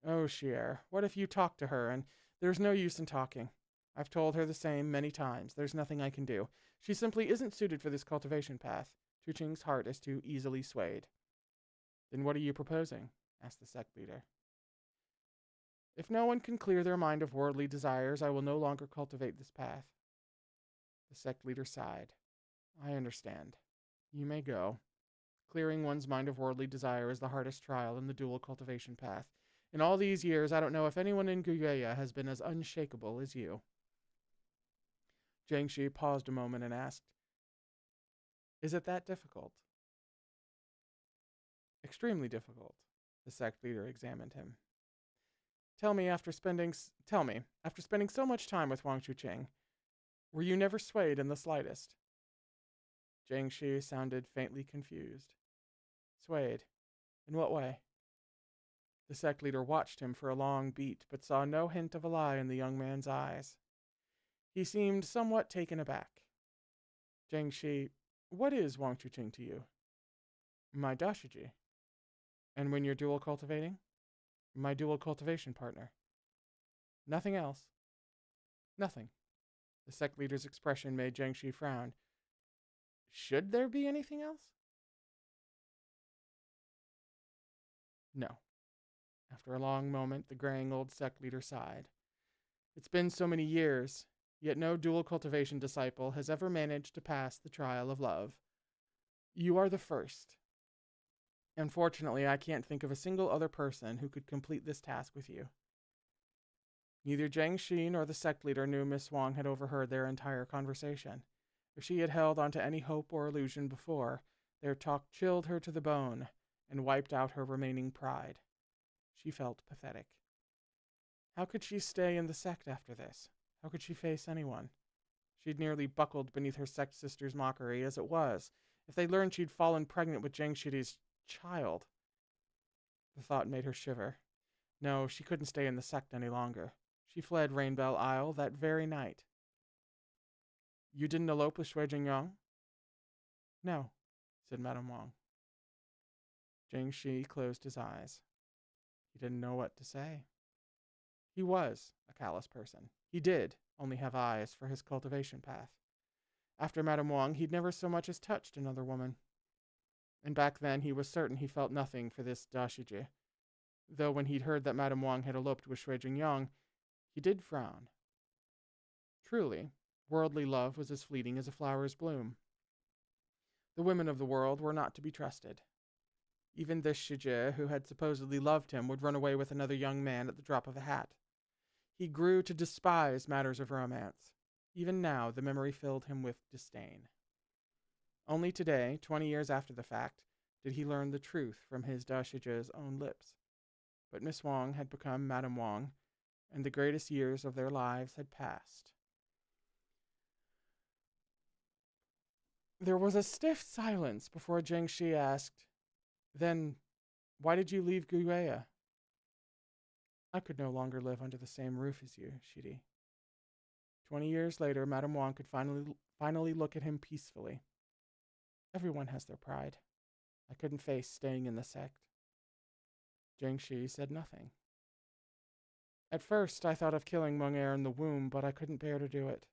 Oh, Xier, what if you talk to her and there's no use in talking? I've told her the same many times. There's nothing I can do. She simply isn't suited for this cultivation path. Chuqing's heart is too easily swayed. Then what are you proposing? Asked the sect leader. If no one can clear their mind of worldly desires, I will no longer cultivate this path. The sect leader sighed. I understand. You may go. Clearing one's mind of worldly desire is the hardest trial in the dual cultivation path. In all these years, I don't know if anyone in Guyeya has been as unshakable as you. Jiangshi paused a moment and asked, Is it that difficult? Extremely difficult. The sect leader examined him. Tell me, after spending so much time with Wang Chuqing, were you never swayed in the slightest? Jiangshi sounded faintly confused. Swayed? In what way? The sect leader watched him for a long beat, but saw no hint of a lie in the young man's eyes. He seemed somewhat taken aback. Jiangshi, what is Wang Chuqing to you? My dashiji. And when you're dual cultivating? My dual cultivation partner. Nothing else? Nothing. The sect leader's expression made Jiangshi frown. Should there be anything else? No. After a long moment, the graying old sect leader sighed. It's been so many years, yet no dual cultivation disciple has ever managed to pass the trial of love. You are the first. Unfortunately, I can't think of a single other person who could complete this task with you. Neither Jiangshi nor the sect leader knew Miss Wang had overheard their entire conversation. If she had held onto any hope or illusion before, their talk chilled her to the bone and wiped out her remaining pride. She felt pathetic. How could she stay in the sect after this? How could she face anyone? She'd nearly buckled beneath her sect sister's mockery as it was. If they learned she'd fallen pregnant with Jiangshi's child. The thought made her shiver. No, she couldn't stay in the sect any longer. She fled Rainbow Isle that very night. You didn't elope with Shui Jingyang? No, said Madame Wang. Jiangshi closed his eyes. He didn't know what to say. He was a callous person. He did only have eyes for his cultivation path. After Madame Wang, he'd never so much as touched another woman. And back then he was certain he felt nothing for this dashiji, though when he'd heard that Madame Wang had eloped with Shui Jingyang, he did frown. Truly, worldly love was as fleeting as a flower's bloom. The women of the world were not to be trusted. Even this Shijie, who had supposedly loved him, would run away with another young man at the drop of a hat. He grew to despise matters of romance. Even now, the memory filled him with disdain. Only today, 20 years after the fact, did he learn the truth from his Dashiji's own lips. But Miss Wang had become Madame Wang, and the greatest years of their lives had passed. There was a stiff silence before Jiangshi asked, Then, why did you leave Guyeya? I could no longer live under the same roof as you, Shidi. 20 years later, Madame Wang could finally look at him peacefully. Everyone has their pride. I couldn't face staying in the sect. Jiangshi said nothing. At first, I thought of killing Meng in the womb, but I couldn't bear to do it.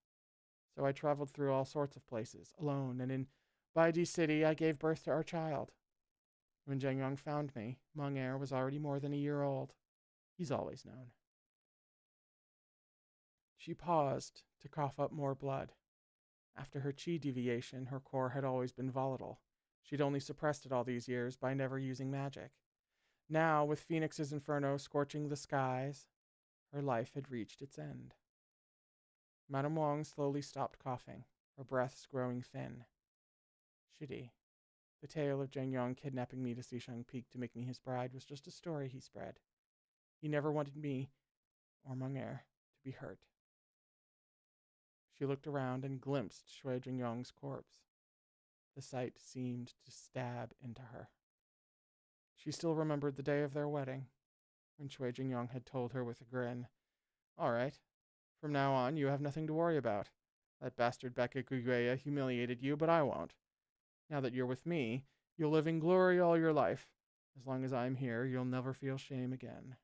So I traveled through all sorts of places, alone, and in Baidi City, I gave birth to our child. When Zheng Yang found me, Meng was already more than a year old. He's always known. She paused to cough up more blood. After her chi deviation, her core had always been volatile. She'd only suppressed it all these years by never using magic. Now, with Phoenix's inferno scorching the skies, her life had reached its end. Madame Wang slowly stopped coughing, her breaths growing thin. Shidi, the tale of Zheng Yang kidnapping me to Xisheng Peak to make me his bride was just a story he spread. He never wanted me, or Meng to be hurt. She looked around and glimpsed Shui Jingyang's corpse. The sight seemed to stab into her. She still remembered the day of their wedding, when Shui Jingyang had told her with a grin, All right, from now on you have nothing to worry about. That bastard Becca Gugueya humiliated you, but I won't. Now that you're with me, you'll live in glory all your life. As long as I'm here, you'll never feel shame again.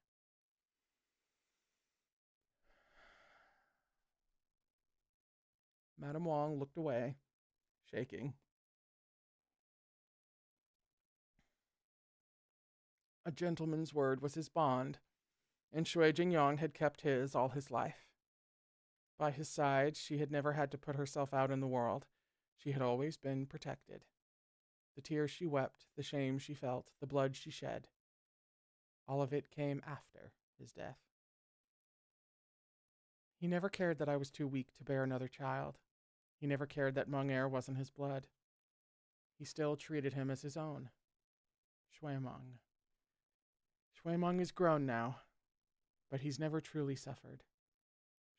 Madame Wang looked away, shaking. A gentleman's word was his bond, and Shui Jingyang had kept his all his life. By his side, she had never had to put herself out in the world. She had always been protected. The tears she wept, the shame she felt, the blood she shed, All of it came after his death. He never cared that I was too weak to bear another child. He never cared that Meng wasn't his blood. He still treated him as his own. Shuimeng. Shuimeng is grown now, but he's never truly suffered.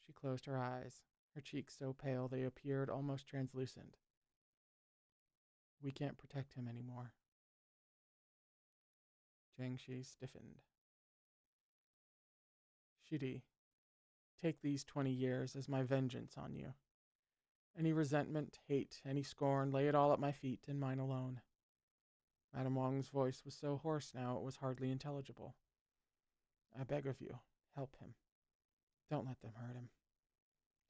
She closed her eyes, her cheeks so pale they appeared almost translucent. We can't protect him anymore. Jiangshi stiffened. Shidi, take these 20 years as my vengeance on you. Any resentment, hate, any scorn, lay it all at my feet and mine alone. Madame Wang's voice was so hoarse now it was hardly intelligible. I beg of you, help him. Don't let them hurt him.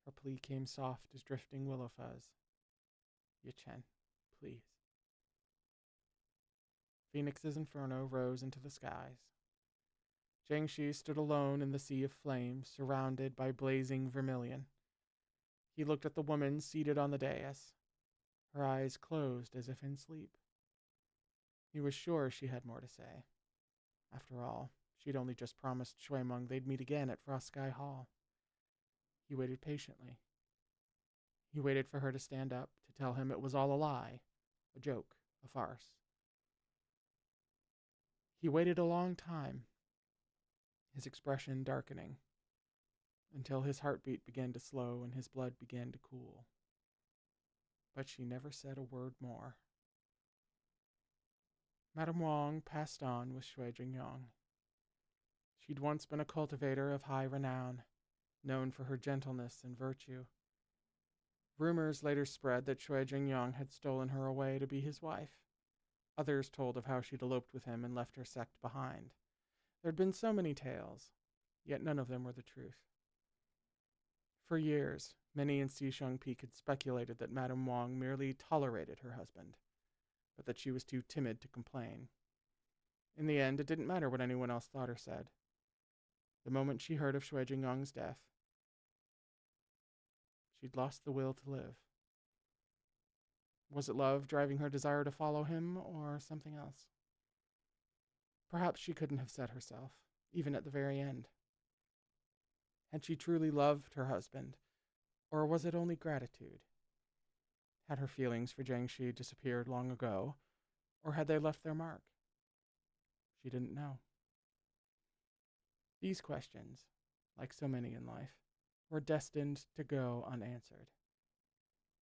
Her plea came soft as drifting willow fuzz. Yichen, please. Phoenix's inferno rose into the skies. Jiangshi stood alone in the sea of flames, surrounded by blazing vermilion. He looked at the woman seated on the dais, her eyes closed as if in sleep. He was sure she had more to say. After all, she'd only just promised Shuimeng they'd meet again at Frost Sky Hall. He waited patiently. He waited for her to stand up, to tell him it was all a lie, a joke, a farce. He waited a long time, his expression darkening, until his heartbeat began to slow and his blood began to cool. But she never said a word more. Madame Wang passed on with Shui Jingyong. She'd once been a cultivator of high renown, known for her gentleness and virtue. Rumors later spread that Shui Jingyong had stolen her away to be his wife. Others told of how she'd eloped with him and left her sect behind. There'd been so many tales, yet none of them were the truth. For years, many in Xisheng Peak had speculated that Madame Wang merely tolerated her husband, but that she was too timid to complain. In the end, it didn't matter what anyone else thought or said. The moment she heard of Shui Jingyong's death, she'd lost the will to live. Was it love driving her desire to follow him, or something else? Perhaps she couldn't have said herself, even at the very end. Had she truly loved her husband, or was it only gratitude? Had her feelings for Jiangshi disappeared long ago, or had they left their mark? She didn't know. These questions, like so many in life, were destined to go unanswered.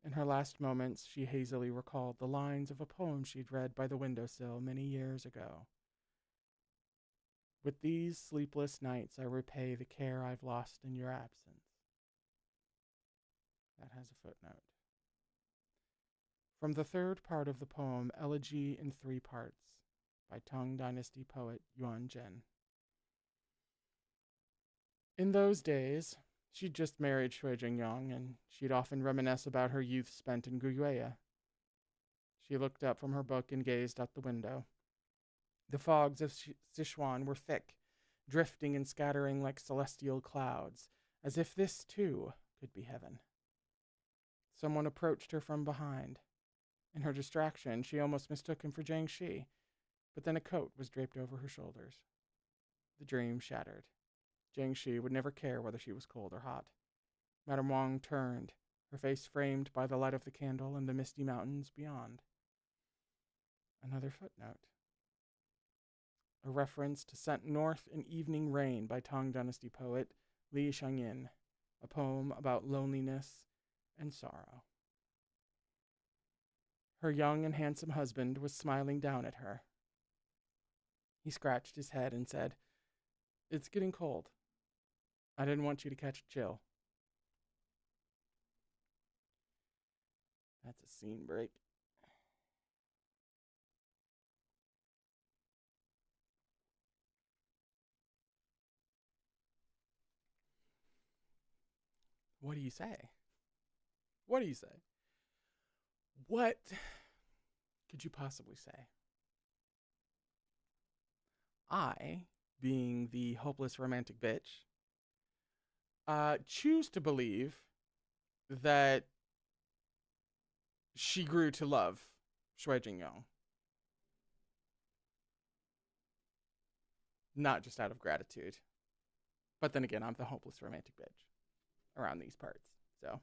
In her last moments, she hazily recalled the lines of a poem she'd read by the windowsill many years ago. With these sleepless nights I repay the care I've lost in your absence. That has a footnote. From the third part of the poem, Elegy in 3 Parts, by Tang Dynasty poet Yuan Zhen. In those days, she'd just married Shui Jingyong, and she'd often reminisce about her youth spent in Guyue. She looked up from her book and gazed out the window. The fogs of Sichuan were thick, drifting and scattering like celestial clouds, as if this, too, could be heaven. Someone approached her from behind. In her distraction, she almost mistook him for Jiangshi, but then a coat was draped over her shoulders. The dream shattered. Jiangshi would never care whether she was cold or hot. Madame Wang turned, her face framed by the light of the candle and the misty mountains beyond. Another footnote. A reference to Sent North in Evening Rain by Tang Dynasty poet Li Shangyin, a poem about loneliness and sorrow. Her young and handsome husband was smiling down at her. He scratched his head and said, "It's getting cold. I didn't want you to catch a chill." That's a scene break. What do you say? What do you say? What could you possibly say? I, being the hopeless romantic bitch, choose to believe that she grew to love Shui Jingyong. not just out of gratitude. But then again, I'm the hopeless romantic bitch around these parts. So.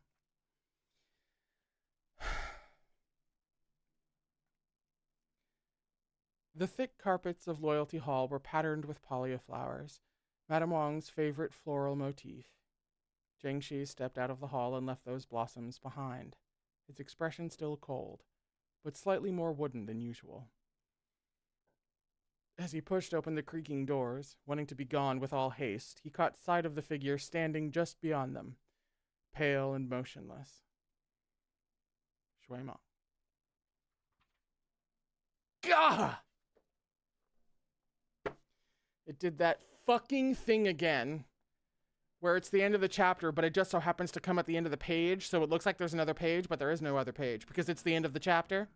The thick carpets of Loyalty Hall were patterned with pollia flowers, Madame Wang's favorite floral motif. Jiangxi stepped out of the hall and left those blossoms behind, his expression still cold, but slightly more wooden than usual. As he pushed open the creaking doors, wanting to be gone with all haste, he caught sight of the figure standing just beyond them, pale and motionless. Shui Ma. Gah! It did that fucking thing again, where it's the end of the chapter, but it just so happens to come at the end of the page, so it looks like there's another page, but there is no other page, because it's the end of the chapter.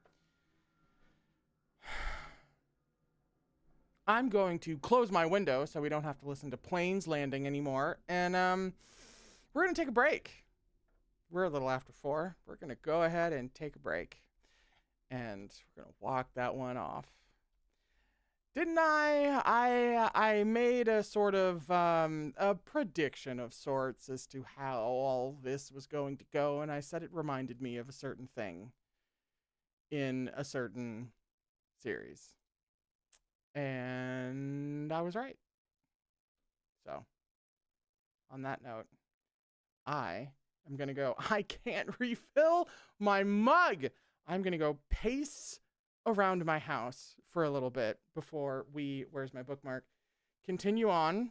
I'm going to close my window so we don't have to listen to planes landing anymore, and we're going to take a break. We're a little after 4. We're going to go ahead and take a break, and we're going to walk that one off. Didn't I made a sort of a prediction of sorts as to how all this was going to go, and I said it reminded me of a certain thing in a certain series. And I was right. So, on that note, I am going to go. I can't refill my mug. I'm going to go pace around my house for a little bit before we, where's my bookmark, continue on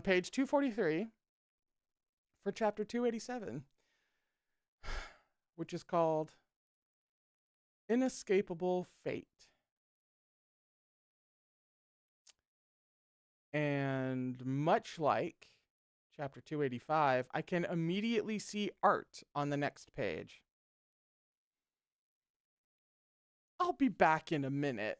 page 243 for chapter 287, which is called Inescapable Fate. And much like chapter 285, I can immediately see art on the next page. I'll be back in a minute.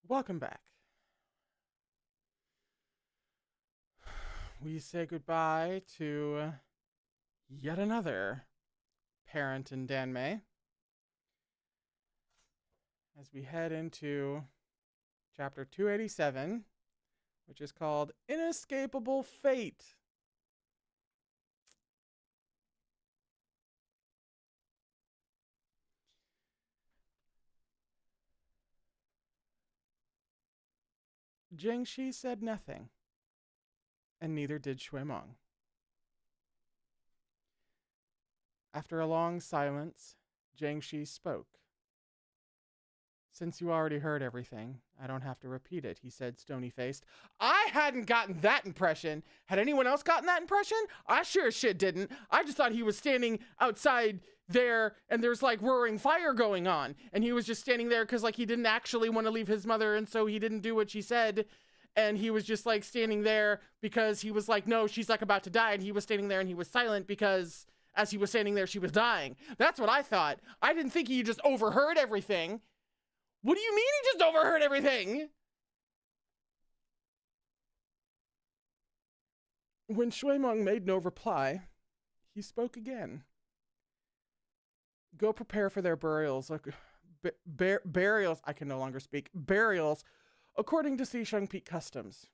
Welcome back. We say goodbye to yet another parent in danmei as we head into chapter 287, which is called Inescapable Fate. Jiangxi said nothing, and neither did Shuimeng. After a long silence, Jiangxi spoke. Since you already heard everything, I don't have to repeat it, he said, stony-faced. I hadn't gotten that impression. Had anyone else gotten that impression? I sure as shit didn't. I just thought he was standing outside there and there's like roaring fire going on. And he was just standing there because like he didn't actually want to leave his mother and so he didn't do what she said. And he was just like standing there because he was like, no, she's like about to die. And he was standing there and he was silent because as he was standing there, she was dying. That's what I thought. I didn't think he just overheard everything. What do you mean he just overheard everything? When Shuimeng made no reply, he spoke again. Go prepare for their burials. Burials. I can no longer speak. Burials, according to Xisheng Peak customs.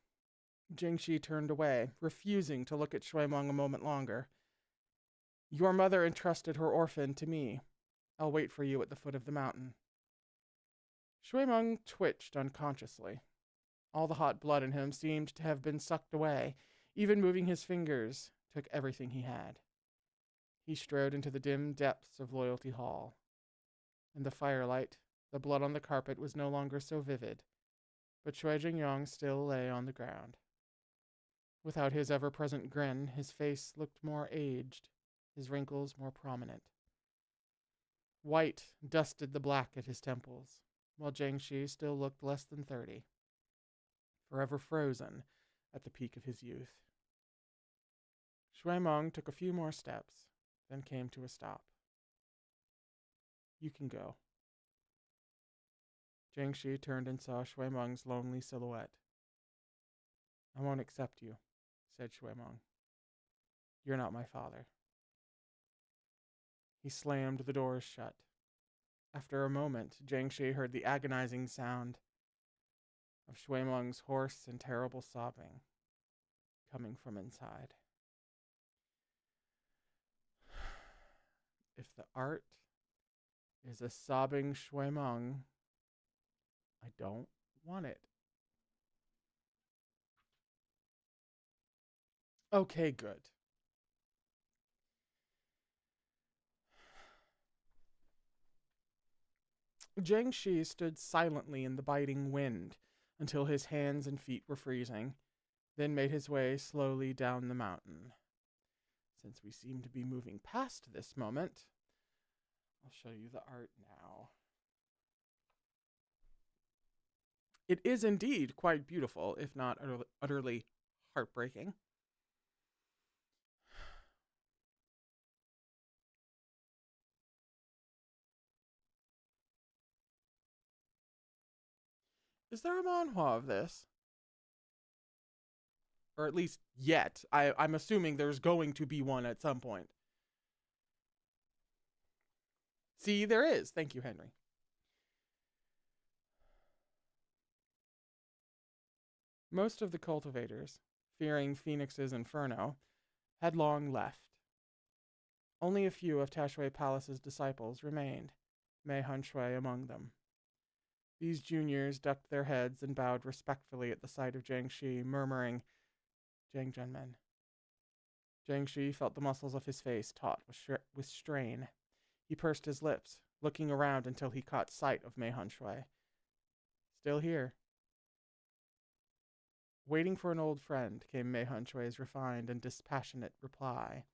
Jiangxi turned away, refusing to look at Shuimeng a moment longer. Your mother entrusted her orphan to me. I'll wait for you at the foot of the mountain. Shuimeng twitched unconsciously. All the hot blood in him seemed to have been sucked away. Even moving his fingers took everything he had. He strode into the dim depths of Loyalty Hall. In the firelight, the blood on the carpet was no longer so vivid, but Shui Jingyang still lay on the ground. Without his ever-present grin, his face looked more aged, his wrinkles more prominent. White dusted the black at his temples, while Jiangxi still looked less than 30, forever frozen at the peak of his youth. Shuimeng took a few more steps, then came to a stop. You can go. Jiangxi turned and saw Shuimeng's lonely silhouette. I won't accept you, said Shuimeng. You're not my father. He slammed the doors shut. After a moment, Jiangxi heard the agonizing sound of Shuimeng's hoarse and terrible sobbing coming from inside. If the art is a sobbing Shuimeng, I don't want it. Okay, good. Jiangxi stood silently in the biting wind until his hands and feet were freezing, then made his way slowly down the mountain. Since we seem to be moving past this moment, I'll show you the art now. It is indeed quite beautiful, if not utterly heartbreaking. Is there a manhwa of this? Or at least yet. I'm assuming there's going to be one at some point. See, there is. Thank you, Henry. Most of the cultivators, fearing Phoenix's inferno, had long left. Only a few of Tashui Palace's disciples remained, Mei Hunshui among them. These juniors ducked their heads and bowed respectfully at the sight of Jiangxi, murmuring, Jiang Zhenmen. Jiangxi felt the muscles of his face taut with strain. He pursed his lips, looking around until he caught sight of Mei Hunshui. Still here. Waiting for an old friend came Mei Hunshui's refined and dispassionate reply.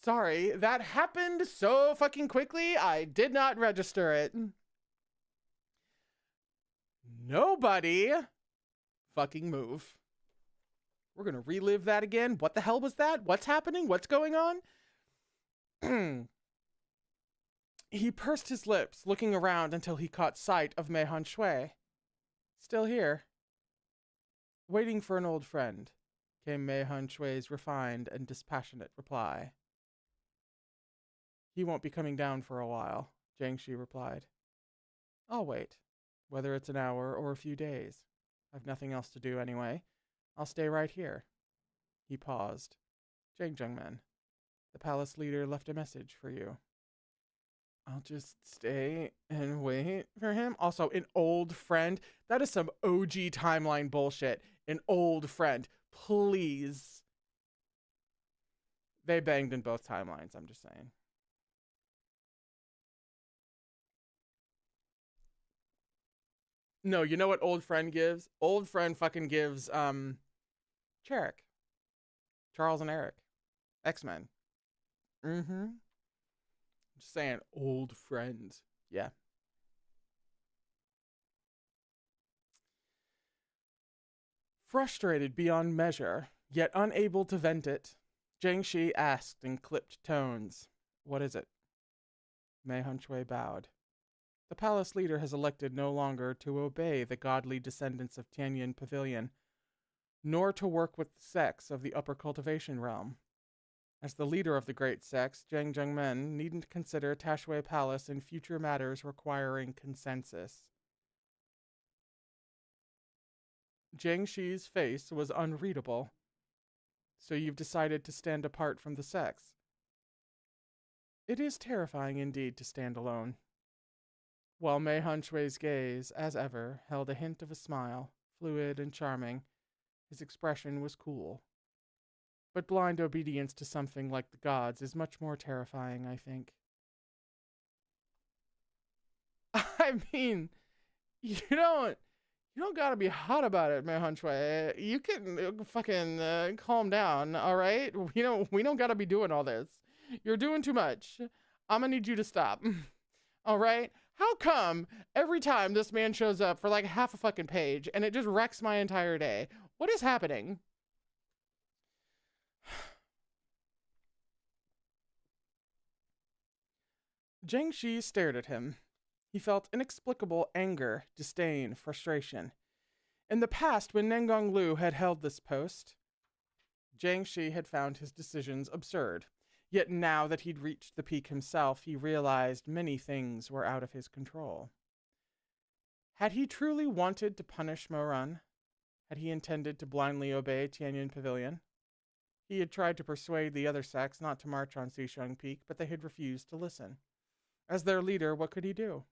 Sorry, that happened so fucking quickly, I did not register it. Nobody fucking move. We're gonna relive that again. What the hell was that? What's happening? What's going on? He pursed his lips, looking around until he caught sight of Mei Hunshui. Still here. Waiting for an old friend, came Mei Han Shui's refined and dispassionate reply. He won't be coming down for a while, Jiang Shi replied. I'll wait, whether it's an hour or a few days. I've nothing else to do anyway. I'll stay right here. He paused. Jingmen, the palace leader left a message for you. I'll just stay and wait for him. Also, an old friend. That is some OG timeline bullshit. An old friend. Please. They banged in both timelines, I'm just saying. No, you know what old friend gives? Old friend fucking gives, Charles and Eric. X-Men. Mm-hmm. Just saying, old friend. Yeah. Frustrated beyond measure, yet unable to vent it, Jiang Shi asked in clipped tones, What is it? Mei Han Shui bowed. The palace leader has elected no longer to obey the godly descendants of Tianyin Pavilion, nor to work with the sects of the upper cultivation realm. As the leader of the great sects, Jiang Zhengmen needn't consider Tashui Palace in future matters requiring consensus. Jiang Shi's face was unreadable. So you've decided to stand apart from the sects. It is terrifying indeed to stand alone. While Mei Han Shui's gaze, as ever, held a hint of a smile, fluid and charming, his expression was cool. But blind obedience to something like the gods is much more terrifying, I think. I mean, you don't gotta be hot about it, Mei Han Shui. You can fucking calm down, all right? We don't gotta be doing all this. You're doing too much. I'm gonna need you to stop. All right? How come every time this man shows up for like half a fucking page and it just wrecks my entire day? What is happening? Jiang Shi stared at him. He felt inexplicable anger, disdain, frustration. In the past, when Nengong Lu had held this post, Jiang Shi had found his decisions absurd. Yet now that he'd reached the peak himself, he realized many things were out of his control. Had he truly wanted to punish Moran? Had he intended to blindly obey Tianyin Pavilion? He had tried to persuade the other sects not to march on Xisheng Peak, but they had refused to listen. As their leader, what could he do?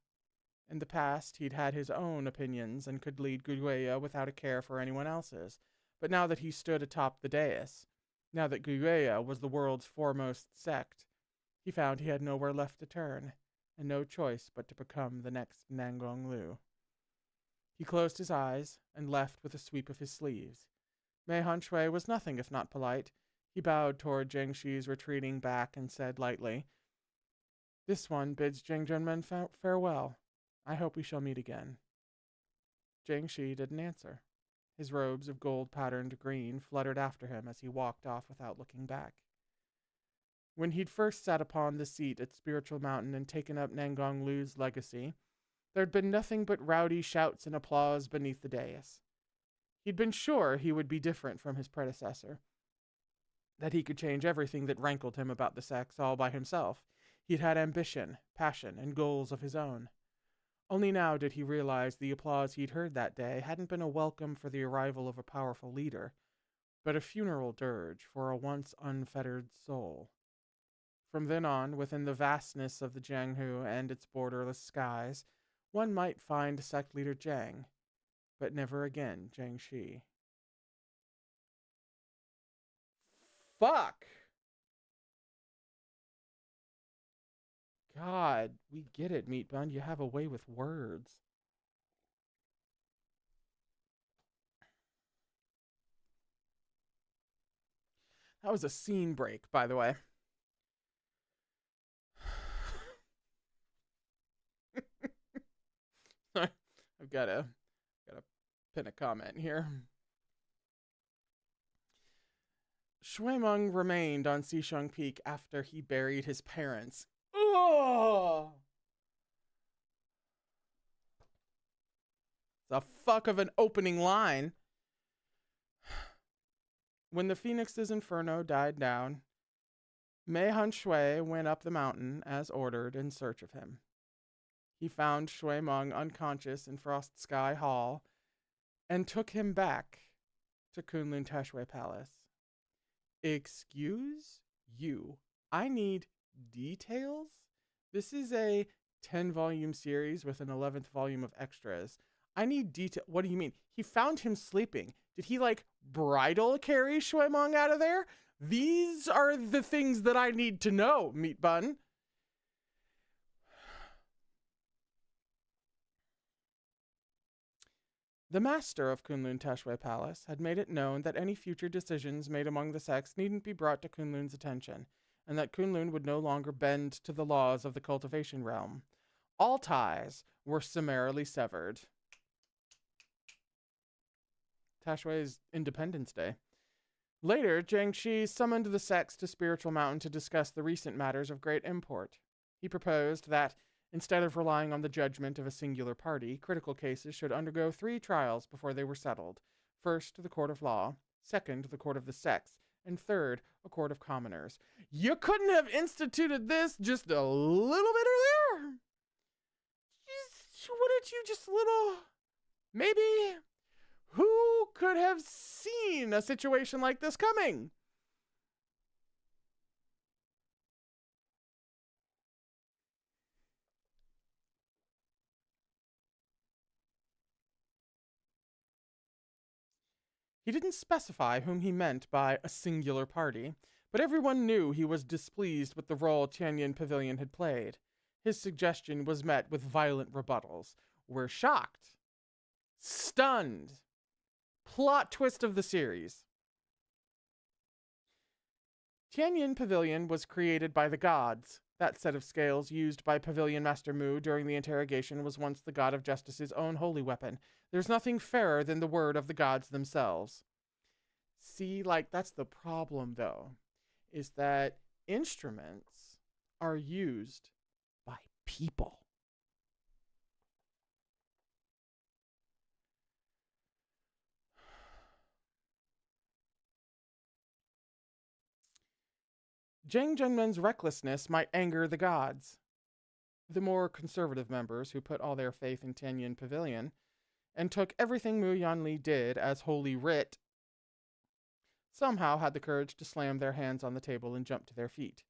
In the past, he'd had his own opinions and could lead Guiyue without a care for anyone else's. But now that he stood atop the dais, now that Guiyue was the world's foremost sect, he found he had nowhere left to turn, and no choice but to become the next Nangong Lu. He closed his eyes and left with a sweep of his sleeves. Mei Han Shui was nothing if not polite. He bowed toward Jiang Shi's retreating back and said lightly, This one bids Jiang Zhenmen farewell. I hope we shall meet again. Jiang Shi didn't answer. His robes of gold-patterned green fluttered after him as he walked off without looking back. When he'd first sat upon the seat at Spiritual Mountain and taken up Nangong Lu's legacy, there'd been nothing but rowdy shouts and applause beneath the dais. He'd been sure he would be different from his predecessor, that he could change everything that rankled him about the sects all by himself. He'd had ambition, passion, and goals of his own. Only now did he realize the applause he'd heard that day hadn't been a welcome for the arrival of a powerful leader, but a funeral dirge for a once unfettered soul. From then on, within the vastness of the Jianghu and its borderless skies, one might find sect leader Jiang, but never again Jiang Shi. Fuck! God, we get it, Meat Bun. You have a way with words. That was a scene break, by the way. I've got to pin a comment here. Shuimeng remained on Xisheng Peak after he buried his parents. Oh! It's a fuck of an opening line. When the Phoenix's inferno died down, Mei Hun Shui went up the mountain as ordered in search of him. He found Shui Meng unconscious in Frost Sky Hall and took him back to Kunlun Tashway Palace. Excuse you. I need details? This is a 10-volume series with an 11th volume of extras. I need detail. What do you mean? He found him sleeping. Did he, like, bridal carry Shui Meng out of there? These are the things that I need to know, Meat Bun. The master of Kunlun Tashway Palace had made it known that any future decisions made among the sects needn't be brought to Kunlun's attention, and that Kunlun would no longer bend to the laws of the cultivation realm. All ties were summarily severed. Tashway's Independence Day. Later, Jiangshi summoned the sects to Spiritual Mountain to discuss the recent matters of great import. He proposed that, instead of relying on the judgment of a singular party, critical cases should undergo 3 trials before they were settled. First, the court of law. Second, the court of the sects. And third, a court of commoners. You couldn't have instituted this just a little bit earlier? Wouldn't you just maybe? Who could have seen a situation like this coming? He didn't specify whom he meant by a singular party, but everyone knew he was displeased with the role Tianyin Pavilion had played. His suggestion was met with violent rebuttals. We're shocked. Stunned. Plot twist of the series. Tianyin Pavilion was created by the gods. That set of scales used by Pavilion Master Mu during the interrogation was once the god of justice's own holy weapon. There's nothing fairer than the word of the gods themselves. See, like, that's the problem, though, is that instruments are used by people. Zhang Zhenmen's recklessness might anger the gods. The more conservative members who put all their faith in Tianyin Pavilion and took everything Mu Yanli did as holy writ, somehow had the courage to slam their hands on the table and jump to their feet.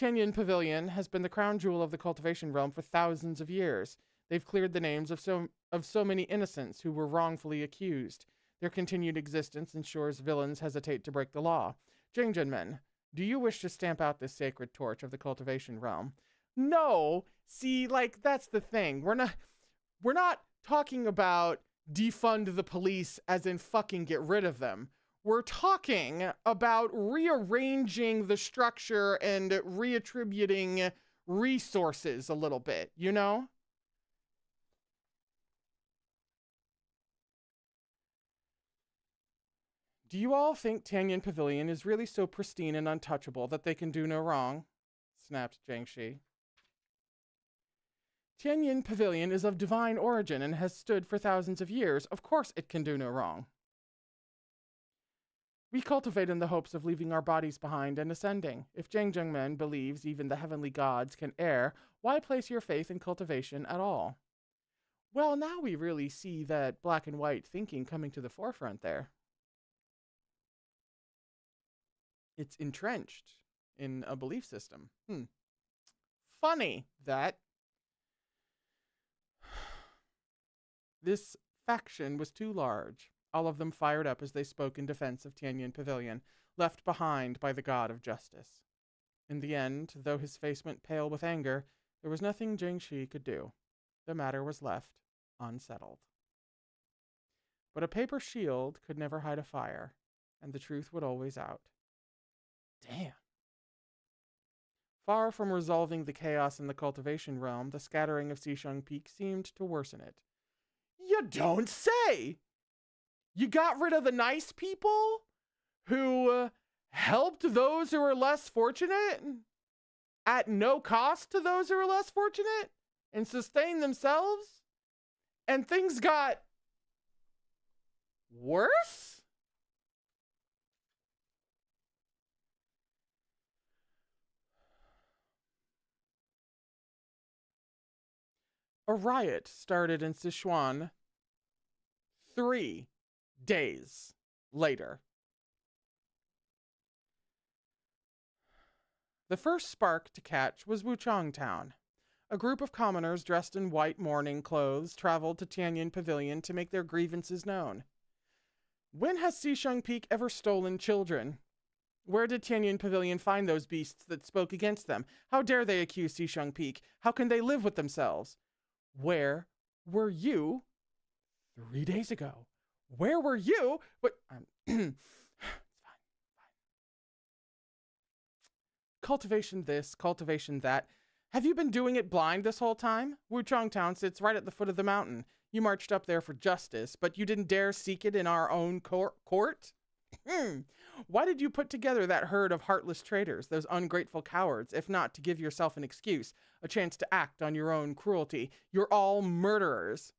Tianyin Pavilion has been the crown jewel of the cultivation realm for thousands of years. They've cleared the names of so many innocents who were wrongfully accused. Their continued existence ensures villains hesitate to break the law. Zhang Zhenmen, do you wish to stamp out this sacred torch of the cultivation realm? No. See, like, that's the thing. We're not talking about defund the police as in fucking get rid of them. We're talking about rearranging the structure and reattributing resources a little bit, you know? Do you all think Tianyin Pavilion is really so pristine and untouchable that they can do no wrong? Snapped Jiangshi. Tianyin Pavilion is of divine origin and has stood for thousands of years. Of course it can do no wrong. We cultivate in the hopes of leaving our bodies behind and ascending. If Zhang Zhenmen believes even the heavenly gods can err, why place your faith in cultivation at all? Well, now we really see that black and white thinking coming to the forefront there. It's entrenched in a belief system. Funny that this faction was too large. All of them fired up as they spoke in defense of Tianyin Pavilion, left behind by the god of justice. In the end, though his face went pale with anger, there was nothing Jiangshi could do. The matter was left unsettled. But a paper shield could never hide a fire, and the truth would always out. Damn. Far from resolving the chaos in the cultivation realm, the scattering of Xisheng Peak seemed to worsen it. You don't say! You got rid of the nice people who helped those who were less fortunate at no cost to those who were less fortunate and sustained themselves, and things got Worse? A riot started in Sichuan 3 days later. The first spark to catch was Wuchang Town. A group of commoners dressed in white mourning clothes traveled to Tianyin Pavilion to make their grievances known. When has Xisheng Peak ever stolen children? Where did Tianyin Pavilion find those beasts that spoke against them? How dare they accuse Xisheng Peak? How can they live with themselves? Where were you 3 days ago? Where were you? But it's fine. Cultivation this, cultivation that. Have you been doing it blind this whole time? Wuchang Town sits right at the foot of the mountain. You marched up there for justice, but you didn't dare seek it in our own court? Why did you put together that herd of heartless traitors, those ungrateful cowards, if not to give yourself an excuse, a chance to act on your own cruelty? You're all murderers.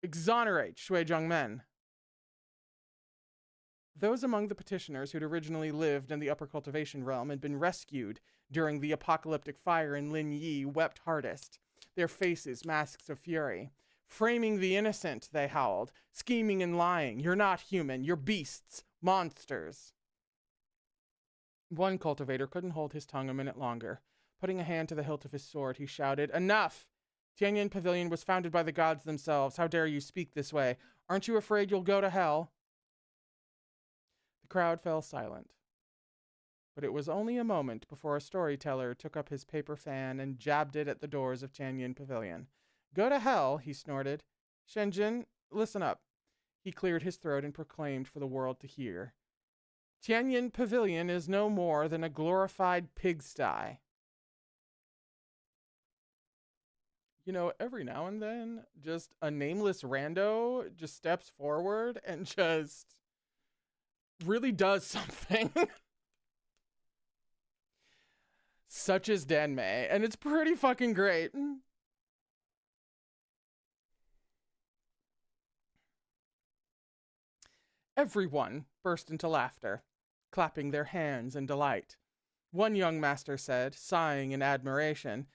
Exonerate Shui Zhongmen. Those among the petitioners who'd originally lived in the upper cultivation realm and been rescued during the apocalyptic fire in Lin Yi wept hardest, their faces masks of fury. Framing the innocent, they howled, scheming and lying. You're not human, you're beasts, monsters. One cultivator couldn't hold his tongue a minute longer. Putting a hand to the hilt of his sword, he shouted, "Enough! Tianyin Pavilion was founded by the gods themselves. How dare you speak this way? Aren't you afraid you'll go to hell?" The crowd fell silent. But it was only a moment before a storyteller took up his paper fan and jabbed it at the doors of Tianyin Pavilion. "Go to hell," he snorted. "Shenzhen, listen up." He cleared his throat and proclaimed for the world to hear. "Tianyin Pavilion is no more than a glorified pigsty." You know, every now and then, just a nameless rando just steps forward and just really does something. Such as danmei, and it's pretty fucking great. Everyone burst into laughter, clapping their hands in delight. One young master said, sighing in admiration,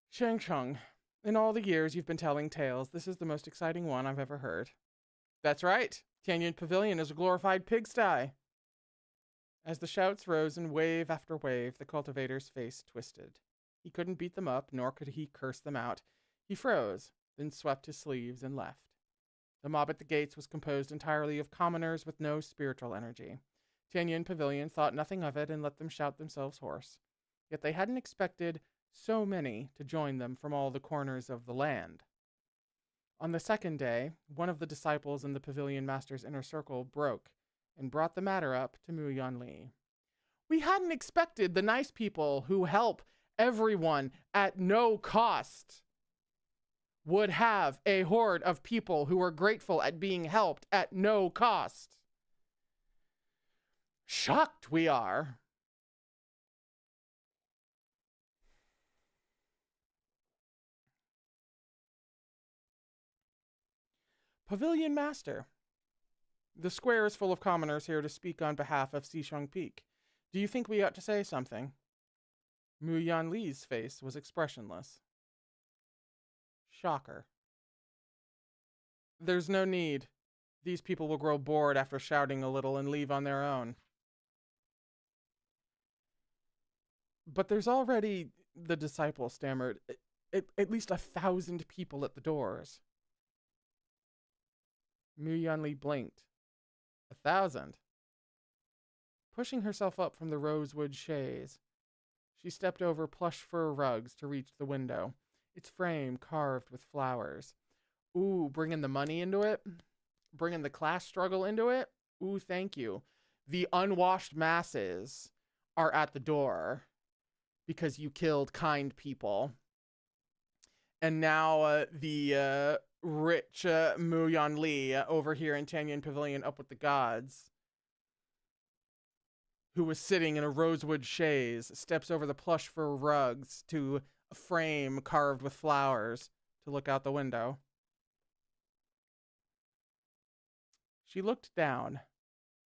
"Shangcheng, in all the years you've been telling tales, this is the most exciting one I've ever heard." "That's right. Tianyin Pavilion is a glorified pigsty." As the shouts rose in wave after wave, the cultivator's face twisted. He couldn't beat them up, nor could he curse them out. He froze, then swept his sleeves and left. The mob at the gates was composed entirely of commoners with no spiritual energy. Tianyin Pavilion thought nothing of it and let them shout themselves hoarse. Yet they hadn't expected so many to join them from all the corners of the land. On the second day, one of the disciples in the pavilion master's inner circle broke and brought the matter up to Mu Yanli. "We hadn't expected the nice people who help everyone at no cost would have a horde of people who are grateful at being helped at no cost. Shocked we are." "Pavilion Master, the square is full of commoners here to speak on behalf of Xisheng Peak. Do you think we ought to say something?" Mu Yanli's face was expressionless. Shocker. "There's no need. These people will grow bored after shouting a little and leave on their own." "But there's already," the disciple stammered, at least 1,000 people at the doors." Mu Yanli blinked. 1,000? Pushing herself up from the rosewood chaise, she stepped over plush fur rugs to reach the window, its frame carved with flowers. "Ooh, bringing the money into it? Bringing the class struggle into it? Ooh, thank you. The unwashed masses are at the door because you killed kind people. And now the rich Mu Yanli over here in Tianyin Pavilion up with the gods, who was sitting in a rosewood chaise, steps over the plush fur rugs to a frame carved with flowers to look out the window." She looked down.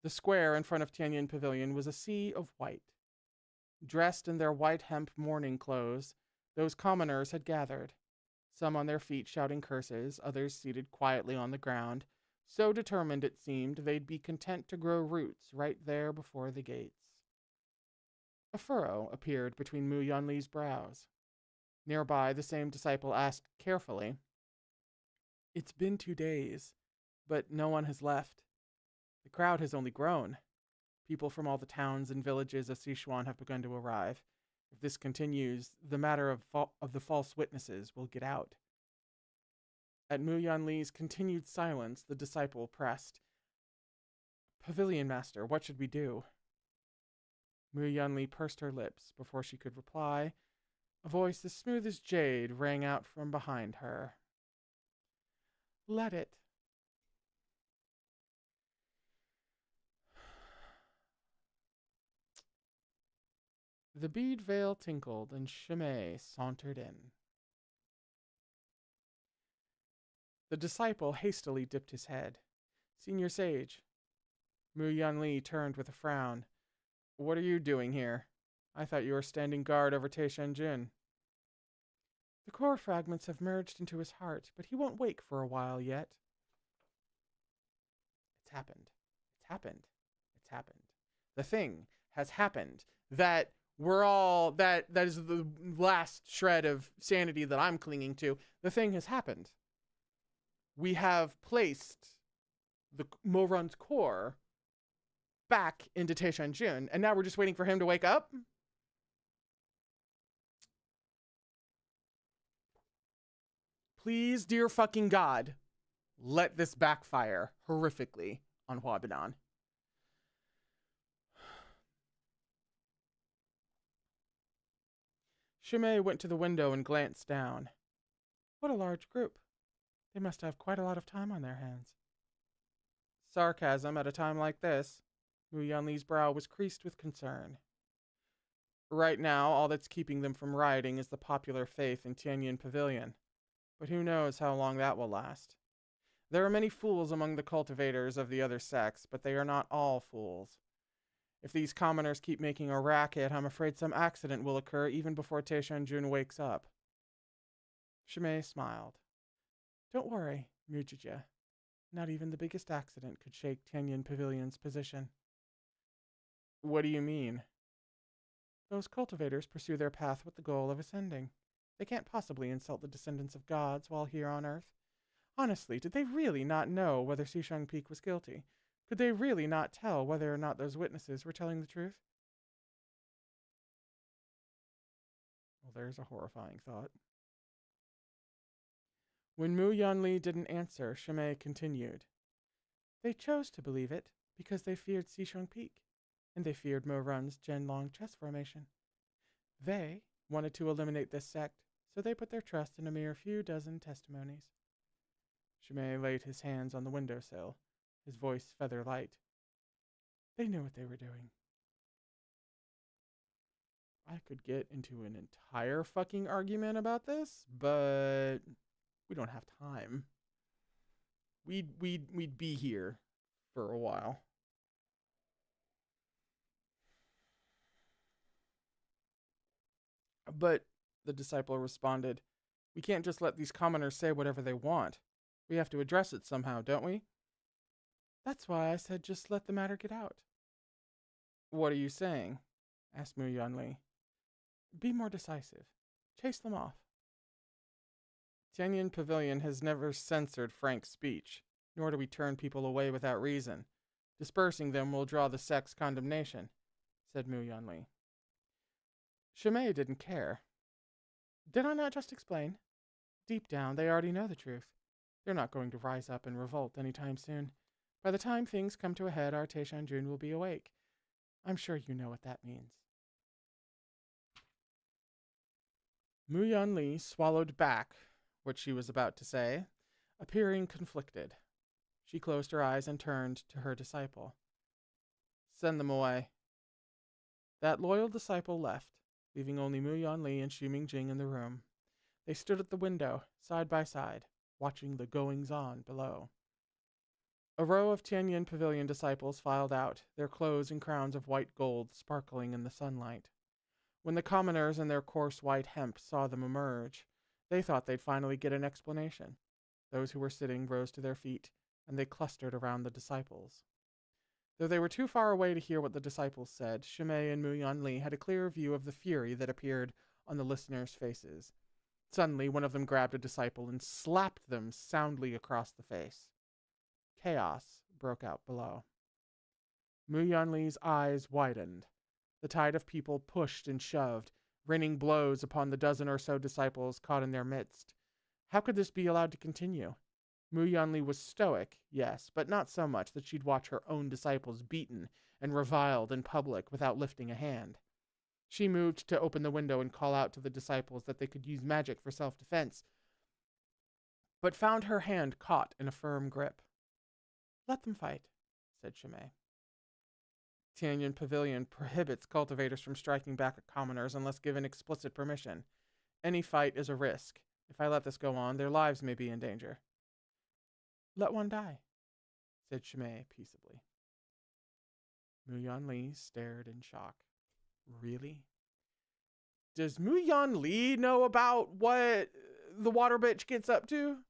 The square in front of Tianyin Pavilion was a sea of white. Dressed in their white hemp mourning clothes, those commoners had gathered, some on their feet shouting curses, others seated quietly on the ground, so determined it seemed they'd be content to grow roots right there before the gates. A furrow appeared between Mu Yanli's brows. Nearby, the same disciple asked carefully, "It's been 2 days, but no one has left. The crowd has only grown. People from all the towns and villages of Sichuan have begun to arrive. If this continues, the matter of the false witnesses will get out." At Mu Yanli's continued silence, the disciple pressed, "Pavilion master, what should we do?" Mu Yanli pursed her lips before she could reply. A voice as smooth as jade rang out from behind her. "Let it." The bead veil tinkled and Shimei sauntered in. The disciple hastily dipped his head. "Senior Sage." Mu Yanli turned with a frown. "What are you doing here? I thought you were standing guard over Taishanjun." "The core fragments have merged into his heart, but he won't wake for a while yet." It's happened. It's happened. It's happened. The thing has happened. That is the last shred of sanity that I'm clinging to. The thing has happened. We have placed the Morun's core back into Taishanjun, and now we're just waiting for him to wake up? Please, dear fucking God, let this backfire horrifically on Huabinan. Shimei went to the window and glanced down. What a large group. They must have quite a lot of time on their hands. Sarcasm at a time like this. Mu Yanli's brow was creased with concern. Right now, all that's keeping them from rioting is the popular faith in Tianyin Pavilion. But who knows how long that will last. There are many fools among the cultivators of the other sects, but they are not all fools. If these commoners keep making a racket, I'm afraid some accident will occur even before Taishanjun wakes up. Shimei smiled. Don't worry, Mujija. Not even the biggest accident could shake Tianyin Pavilion's position. What do you mean? Those cultivators pursue their path with the goal of ascending. They can't possibly insult the descendants of gods while here on Earth. Honestly, did they really not know whether Xishang Peak was guilty? Could they really not tell whether or not those witnesses were telling the truth? Well, there's a horrifying thought. When Mu Yanli didn't answer, Shimei continued. They chose to believe it because they feared Xishang Peak, and they feared Morun's Zhenlong chess formation. They wanted to eliminate this sect, so they put their trust in a mere few dozen testimonies. Shimei laid his hands on the windowsill, his voice feather light. They knew what they were doing. I could get into an entire fucking argument about this, but we don't have time. We'd be here for a while. But, the disciple responded, we can't just let these commoners say whatever they want. We have to address it somehow, don't we? That's why I said just let the matter get out. What are you saying? Asked Mu Yanli. Be more decisive. Chase them off. Tianyin Pavilion has never censored frank speech, nor do we turn people away without reason. Dispersing them will draw the sect's condemnation, said Mu Yanli. Shimei didn't care. Did I not just explain? Deep down, they already know the truth. They're not going to rise up and revolt anytime soon. By the time things come to a head, our Taishanjun will be awake. I'm sure you know what that means. Mu Yanli swallowed back what she was about to say, appearing conflicted. She closed her eyes and turned to her disciple. Send them away. That loyal disciple left, leaving only Mu Yanli and Xu Mingjing in the room. They stood at the window, side by side, watching the goings-on below. A row of Tianyin Pavilion disciples filed out, their clothes and crowns of white gold sparkling in the sunlight. When the commoners in their coarse white hemp saw them emerge, they thought they'd finally get an explanation. Those who were sitting rose to their feet, and they clustered around the disciples. Though they were too far away to hear what the disciples said, Shimei and Mu Yanli had a clear view of the fury that appeared on the listeners' faces. Suddenly, one of them grabbed a disciple and slapped them soundly across the face. Chaos broke out below. Mu Yanli's eyes widened. The tide of people pushed and shoved, raining blows upon the dozen or so disciples caught in their midst. How could this be allowed to continue? Mu Yanli was stoic, yes, but not so much that she'd watch her own disciples beaten and reviled in public without lifting a hand. She moved to open the window and call out to the disciples that they could use magic for self-defense, but found her hand caught in a firm grip. "Let them fight," said Shimei. Tianyin Pavilion prohibits cultivators from striking back at commoners unless given explicit permission. Any fight is a risk. If I let this go on, their lives may be in danger. "Let one die," said Shimei peaceably. Mu Yanli stared in shock. Really? Does Mu Yanli know about what the water bitch gets up to?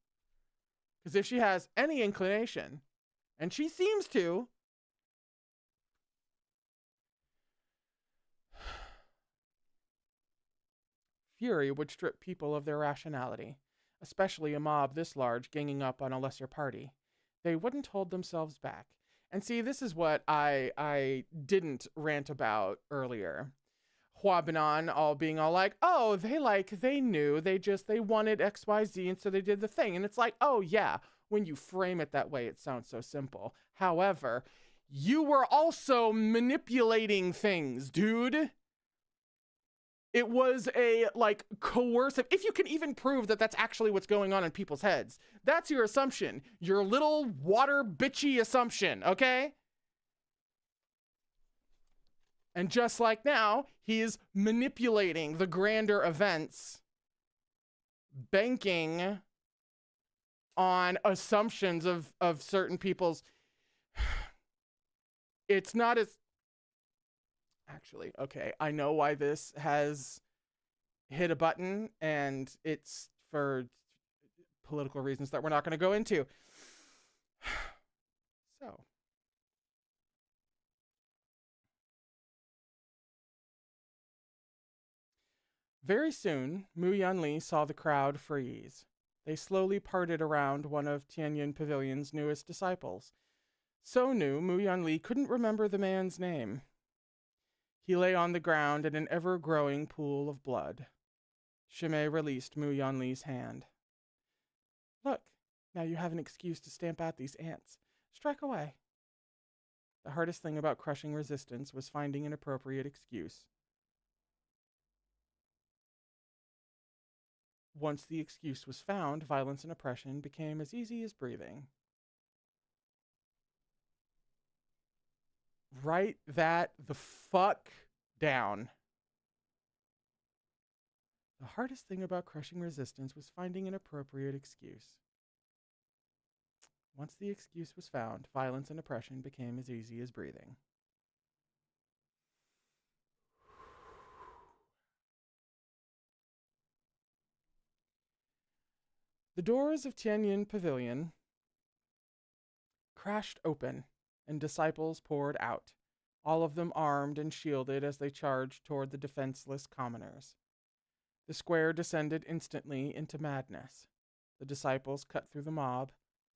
Because if she has any inclination, and she seems to, fury would strip people of their rationality, especially a mob this large ganging up on a lesser party. They wouldn't hold themselves back. And see, this is what I didn't rant about earlier. Hua Binan all being all like, oh, they knew, they wanted XYZ, and so they did the thing. And it's like, oh yeah, when you frame it that way, it sounds so simple. However, you were also manipulating things, dude. It was a, coercive, if you can even prove that that's actually what's going on in people's heads. That's your assumption. Your little water bitchy assumption, okay? And just like now, he's manipulating the grander events, banking on assumptions of certain people's... It's not as... Actually, okay, I know why this has hit a button, and it's for political reasons that we're not going to go into. So. Very soon, Mu Yanli saw the crowd freeze. They slowly parted around one of Tianyin Pavilion's newest disciples. So new, Mu Yanli couldn't remember the man's name. He lay on the ground in an ever-growing pool of blood. Shimei released Mu Yanli's hand. Look, now you have an excuse to stamp out these ants. Strike away. The hardest thing about crushing resistance was finding an appropriate excuse. Once the excuse was found, violence and oppression became as easy as breathing. Write that the fuck down. The hardest thing about crushing resistance was finding an appropriate excuse. Once the excuse was found, violence and oppression became as easy as breathing. The doors of Tianyin Pavilion crashed open, and disciples poured out, all of them armed and shielded as they charged toward the defenseless commoners. The square descended instantly into madness. The disciples cut through the mob,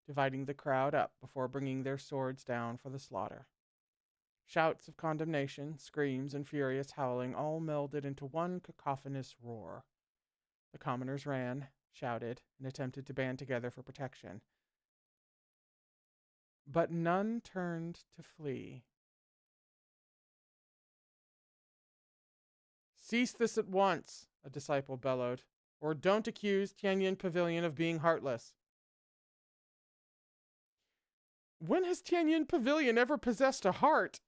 dividing the crowd up before bringing their swords down for the slaughter. Shouts of condemnation, screams, and furious howling all melded into one cacophonous roar. The commoners ran, shouted, and attempted to band together for protection. But none turned to flee. Cease this at once, a disciple bellowed, or don't accuse Tianyin Pavilion of being heartless. When has Tianyin Pavilion ever possessed a heart?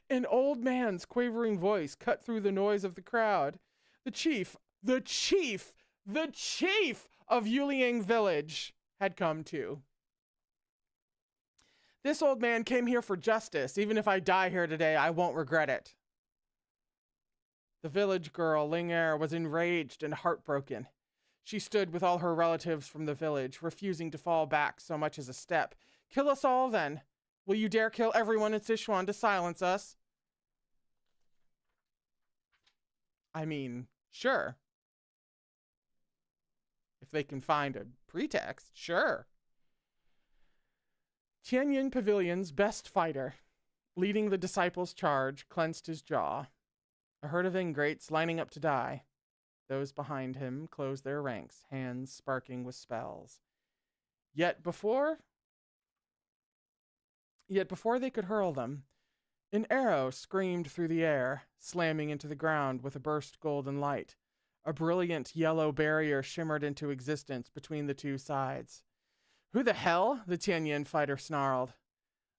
An old man's quavering voice cut through the noise of the crowd. The chief The chief of Yuliang village had come too. This old man came here for justice. Even if I die here today, I won't regret it. The village girl, Ling Er, was enraged and heartbroken. She stood with all her relatives from the village, refusing to fall back so much as a step. Kill us all, then. Will you dare kill everyone in Sichuan to silence us? I mean, sure. If they can find a pretext, sure. Tianyin Pavilion's best fighter, leading the disciples' charge, clenched his jaw. A herd of ingrates lining up to die. Those behind him closed their ranks, hands sparking with spells. Yet before they could hurl them, an arrow screamed through the air, slamming into the ground with a burst golden light. A brilliant yellow barrier shimmered into existence between the two sides. Who the hell? The Tianyin fighter snarled.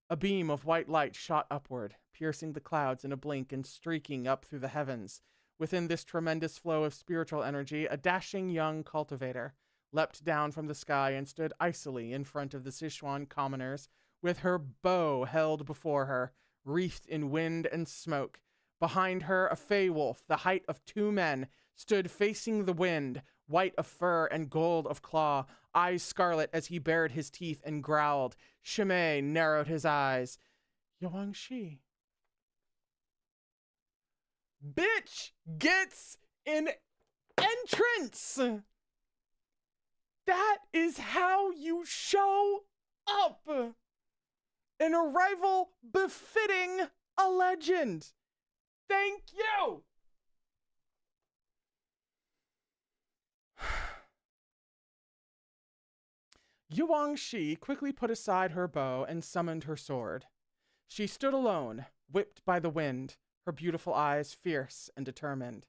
A beam of white light shot upward, piercing the clouds in a blink and streaking up through the heavens. Within this tremendous flow of spiritual energy, a dashing young cultivator leapt down from the sky and stood icily in front of the Sichuan commoners, with her bow held before her, wreathed in wind and smoke. Behind her, a fey wolf, the height of 2 men, stood facing the wind, white of fur and gold of claw, eyes scarlet as he bared his teeth and growled. Shimei narrowed his eyes. Yuangshi. Bitch gets an entrance! That is how you show up! An arrival befitting a legend. Thank you! Yuangshi quickly put aside her bow and summoned her sword. She stood alone, whipped by the wind, her beautiful eyes fierce and determined.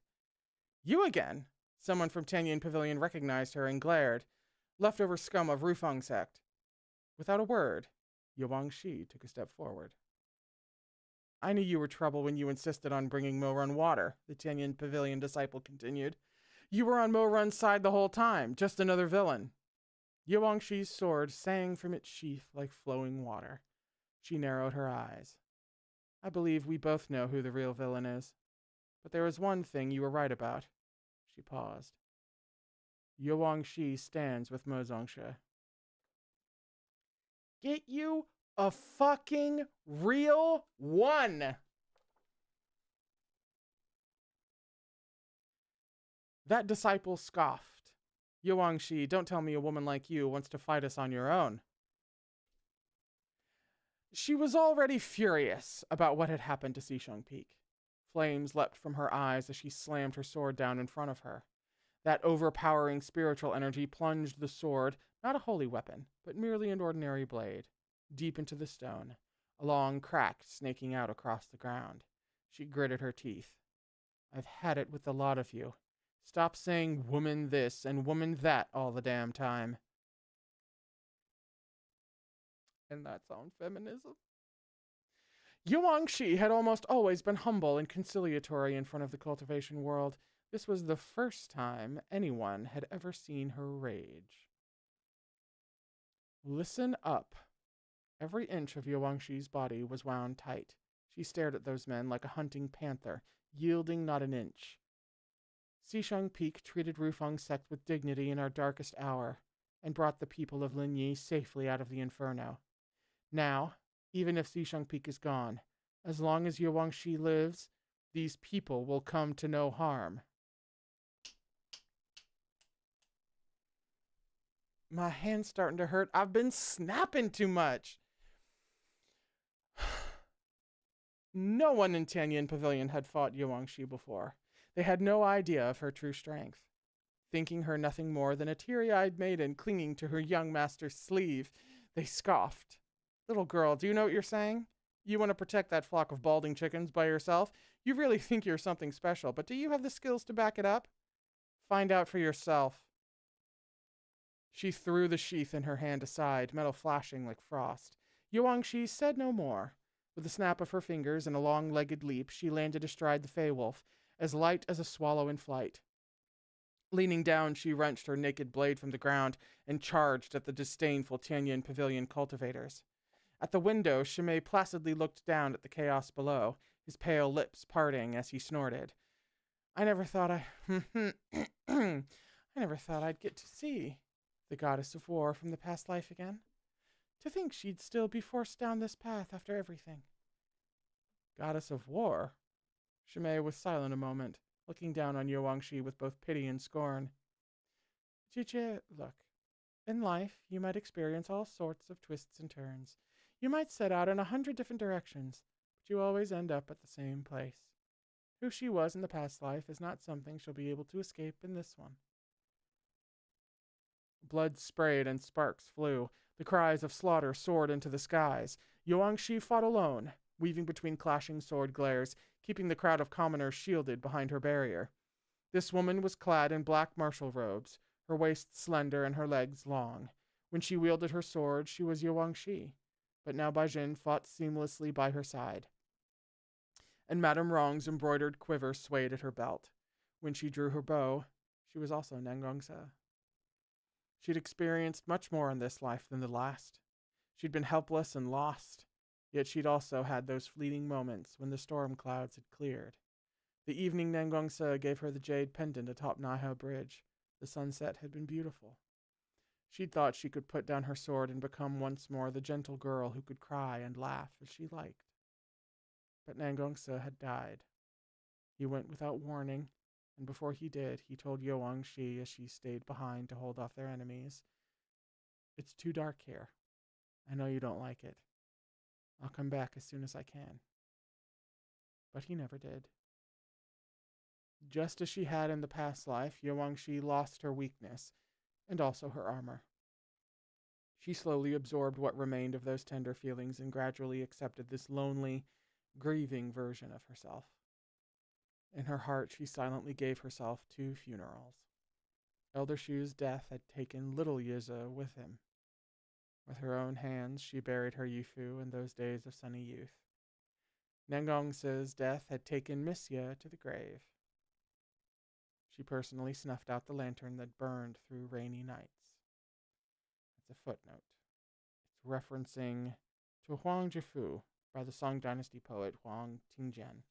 You again? Someone from Tianyin Pavilion recognized her and glared. Leftover scum of Rufeng sect. Without a word, Yuangshi took a step forward. I knew you were trouble when you insisted on bringing Mo Run water, the Tianyin Pavilion disciple continued. You were on Mo Run's side the whole time, just another villain. Yuangshi's sword sang from its sheath like flowing water. She narrowed her eyes. I believe we both know who the real villain is. But there is one thing you were right about. She paused. Yuangshi stands with Mo Zhongshe. Get you a fucking real one! That disciple scoffed. Yuangshi, don't tell me a woman like you wants to fight us on your own. She was already furious about what had happened to Xisheng Peak. Flames leapt from her eyes as she slammed her sword down in front of her. That overpowering spiritual energy plunged the sword, not a holy weapon, but merely an ordinary blade, deep into the stone, a long crack snaking out across the ground. She gritted her teeth. I've had it with the lot of you. Stop saying woman this and woman that all the damn time. And that's on feminism. Yuangshi had almost always been humble and conciliatory in front of the cultivation world. This was the first time anyone had ever seen her rage. Listen up. Every inch of Yuangshi's body was wound tight. She stared at those men like a hunting panther, yielding not an inch. Xisheng Peak treated Rufeng sect with dignity in our darkest hour, and brought the people of Linyi safely out of the inferno. Now, even if Xisheng Peak is gone, as long as Yuangshi lives, these people will come to no harm. My hand's starting to hurt. I've been snapping too much. No one in Tianyin Pavilion had fought Yuangshi before. They had no idea of her true strength. Thinking her nothing more than a teary-eyed maiden clinging to her young master's sleeve, they scoffed. Little girl, do you know what you're saying? You want to protect that flock of balding chickens by yourself? You really think you're something special, but do you have the skills to back it up? Find out for yourself. She threw the sheath in her hand aside, metal flashing like frost. Yuangshi said no more. With a snap of her fingers and a long-legged leap, she landed astride the Fey Wolf, as light as a swallow in flight. Leaning down, she wrenched her naked blade from the ground and charged at the disdainful Tianyin Pavilion cultivators. At the window, Chimay placidly looked down at the chaos below, his pale lips parting as he snorted. I never thought I never thought I'd get to see the goddess of war from the past life again. To think she'd still be forced down this path after everything. Goddess of war? Chimay was silent a moment, looking down on Yuangshi with both pity and scorn. Jijie, look. In life, you might experience all sorts of twists and turns. You might set out in 100 different directions, but you always end up at the same place. Who she was in the past life is not something she'll be able to escape in this one. Blood sprayed and sparks flew. The cries of slaughter soared into the skies. Yuangshi fought alone, weaving between clashing sword glares, keeping the crowd of commoners shielded behind her barrier. This woman was clad in black martial robes, her waist slender and her legs long. When she wielded her sword, she was Yuangshi, but now Baijin fought seamlessly by her side. And Madame Rong's embroidered quiver swayed at her belt. When she drew her bow, she was also Nangongsa. She'd experienced much more in this life than the last. She'd been helpless and lost, yet she'd also had those fleeting moments when the storm clouds had cleared. The evening Nangongsa gave her the jade pendant atop Naiha Bridge. The sunset had been beautiful. She'd thought she could put down her sword and become once more the gentle girl who could cry and laugh as she liked. But Nangongsa had died. He went without warning, and before he did, he told Yuangshi as she stayed behind to hold off their enemies, "It's too dark here. I know you don't like it. I'll come back as soon as I can." But he never did. Just as she had in the past life, Yuangshi lost her weakness, and also her armor. She slowly absorbed what remained of those tender feelings and gradually accepted this lonely, grieving version of herself. In her heart, she silently gave herself 2 funerals. Elder Shu's death had taken little Yize with him. With her own hands, she buried her Yifu in those days of sunny youth. Nangongsa's death had taken Miss Ye to the grave. She personally snuffed out the lantern that burned through rainy nights. It's a footnote. It's referencing to Huang Jifu by the Song Dynasty poet Huang Tingjian.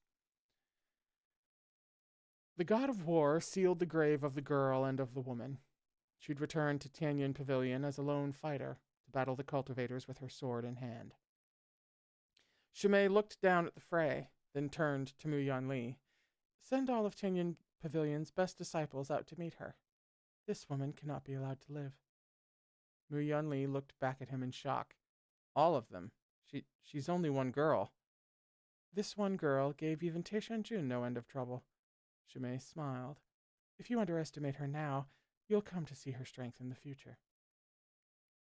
The god of war sealed the grave of the girl and of the woman. She'd return to Tianyin Pavilion as a lone fighter to battle the cultivators with her sword in hand. Chimay looked down at the fray, then turned to Mu Yanli. Send all of Tianyin Pavilion's best disciples out to meet her. This woman cannot be allowed to live. Mu Yanli looked back at him in shock. All of them? She's only one girl. This one girl gave even Teishanjun no end of trouble. Chimay smiled. If you underestimate her now, you'll come to see her strength in the future.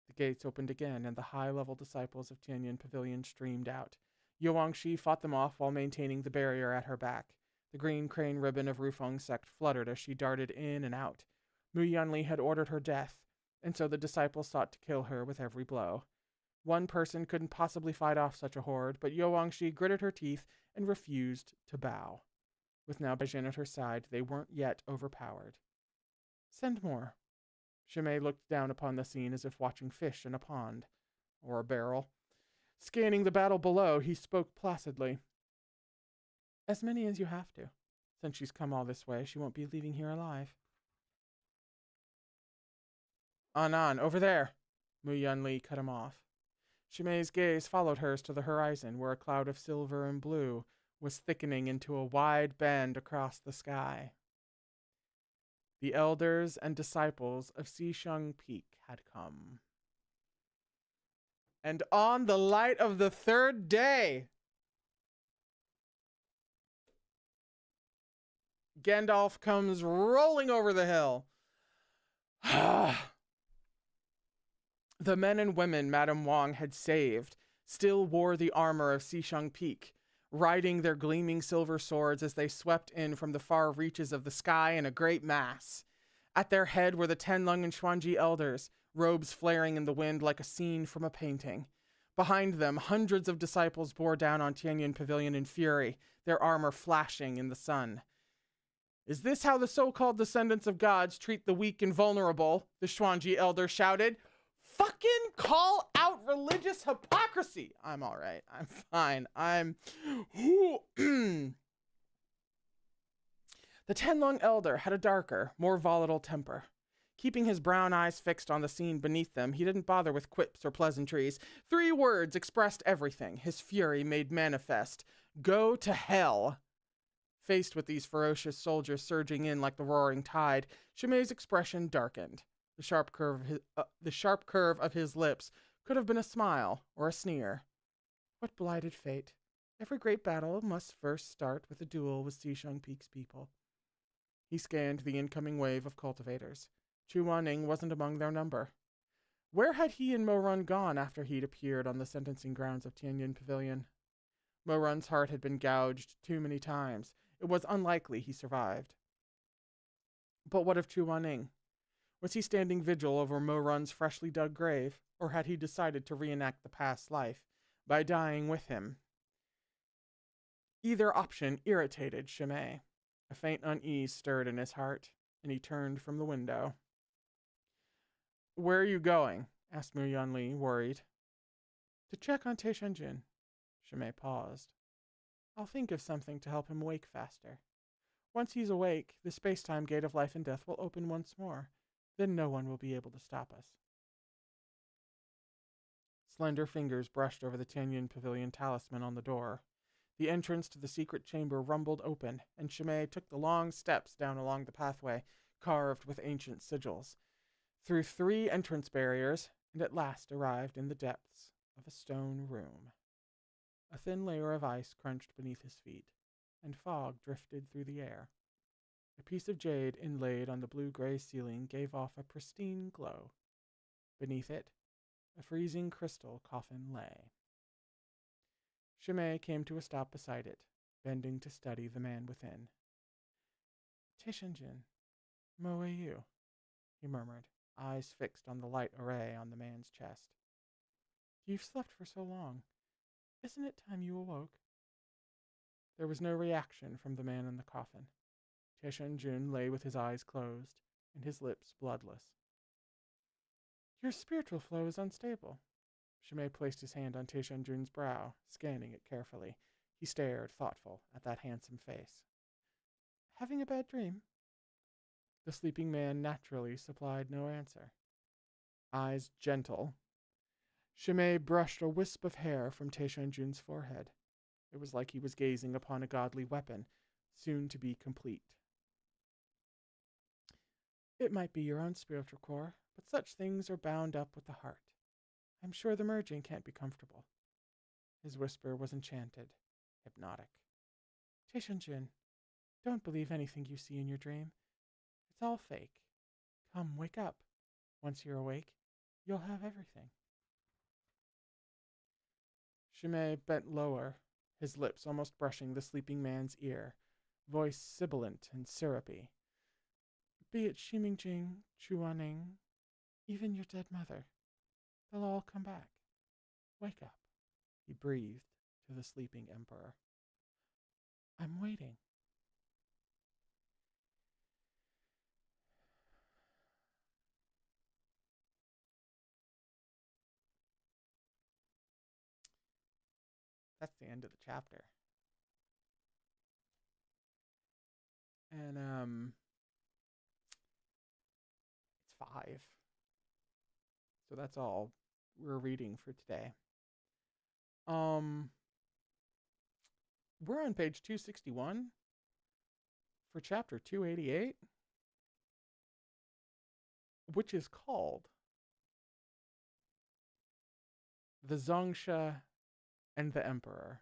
The gates opened again, and the high-level disciples of Tianyin Pavilion streamed out. Yuangshi fought them off while maintaining the barrier at her back. The green crane ribbon of Rufeng's sect fluttered as she darted in and out. Mu Yanli had ordered her death, and so the disciples sought to kill her with every blow. One person couldn't possibly fight off such a horde, but Yuangshi gritted her teeth and refused to bow. With now Baijin at her side, they weren't yet overpowered. Send more. Chimay looked down upon the scene as if watching fish in a pond, or a barrel. Scanning the battle below, he spoke placidly. As many as you have to. Since she's come all this way, she won't be leaving here alive. On, over there. Mu Yanli cut him off. Chimay's gaze followed hers to the horizon, where a cloud of silver and blue was thickening into a wide band across the sky. The elders and disciples of Xisheng Peak had come. And on the light of the 3rd day, Gandalf comes rolling over the hill. The men and women Madame Wang had saved still wore the armor of Xisheng Peak, riding their gleaming silver swords as they swept in from the far reaches of the sky in a great mass. At their head were the Tenlung and Xuanji elders, robes flaring in the wind like a scene from a painting. Behind them, hundreds of disciples bore down on Tianyin Pavilion in fury, their armor flashing in the sun. Is this how the so-called descendants of gods treat the weak and vulnerable? The Xuanji elder shouted. Fucking call out religious hypocrisy. I'm all right. I'm fine. The Tenlong elder had a darker, more volatile temper. Keeping his brown eyes fixed on the scene beneath them, he didn't bother with quips or pleasantries. 3 words expressed everything, his fury made manifest. Go to hell. Faced with these ferocious soldiers surging in like the roaring tide, Shimay's expression darkened. The sharp curve of his lips could have been a smile or a sneer. What blighted fate. Every great battle must first start with a duel with Xisheng Peak's people. He scanned the incoming wave of cultivators. Chu Wanning wasn't among their number. Where had he and Mo Run gone after he'd appeared on the sentencing grounds of Tianyin Pavilion? Mo Run's heart had been gouged too many times. It was unlikely he survived. But what of Chu Wanning? Was he standing vigil over Mo Run's freshly dug grave, or had he decided to reenact the past life by dying with him? Either option irritated Shimei. A faint unease stirred in his heart, and he turned from the window. Where are you going? Asked Mu Yunli, worried. To check on Teishenjin. Shimei paused. I'll think of something to help him wake faster. Once he's awake, the space-time gate of life and death will open once more. Then no one will be able to stop us. Slender fingers brushed over the Tianyin Pavilion talisman on the door. The entrance to the secret chamber rumbled open, and Shimei took the long steps down along the pathway, carved with ancient sigils, through 3 entrance barriers, and at last arrived in the depths of a stone room. A thin layer of ice crunched beneath his feet, and fog drifted through the air. A piece of jade inlaid on the blue-gray ceiling gave off a pristine glow. Beneath it, a freezing crystal coffin lay. Shimei came to a stop beside it, bending to study the man within. Teishenjin, Mo you, he murmured, eyes fixed on the light array on the man's chest. You've slept for so long. Isn't it time you awoke? There was no reaction from the man in the coffin. Teishenjin lay with his eyes closed and his lips bloodless. Your spiritual flow is unstable. Shimei placed his hand on Teishenjin's brow, scanning it carefully. He stared, thoughtful, at that handsome face. Having a bad dream? The sleeping man naturally supplied no answer. Eyes gentle, Shimei brushed a wisp of hair from Teishenjin's forehead. It was like he was gazing upon a godly weapon, soon to be complete. It might be your own spiritual core, but such things are bound up with the heart. I'm sure the merging can't be comfortable. His whisper was enchanted, hypnotic. Teishenjin, don't believe anything you see in your dream. It's all fake. Come, wake up. Once you're awake, you'll have everything. Shimei bent lower, his lips almost brushing the sleeping man's ear, voice sibilant and syrupy. Be it Shimingjing, Chuaning, even your dead mother, they'll all come back. Wake up, he breathed to the sleeping emperor. I'm waiting. That's the end of the chapter. And it's 5. So that's all we're reading for today. We're on page 261 for chapter 288, which is called The Zongsha and the Emperor.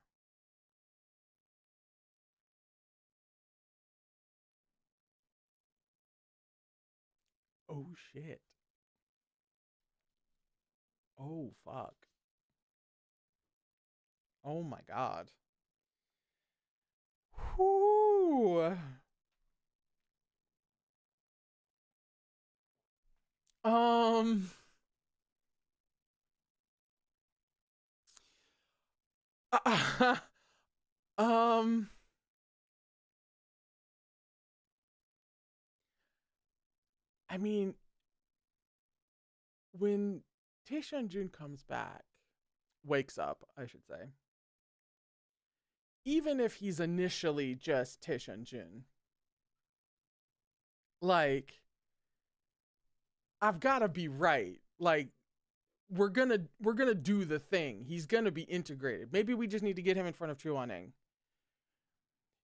Oh shit. Oh fuck. Oh my god. Whoo. Um. um. I mean, when Tae Jun comes back, wakes up, I should say, even if he's initially just Tae Jun, like, I've got to be right. Like, we're gonna do the thing. He's gonna be integrated. Maybe we just need to get him in front of Chu Wan-ning.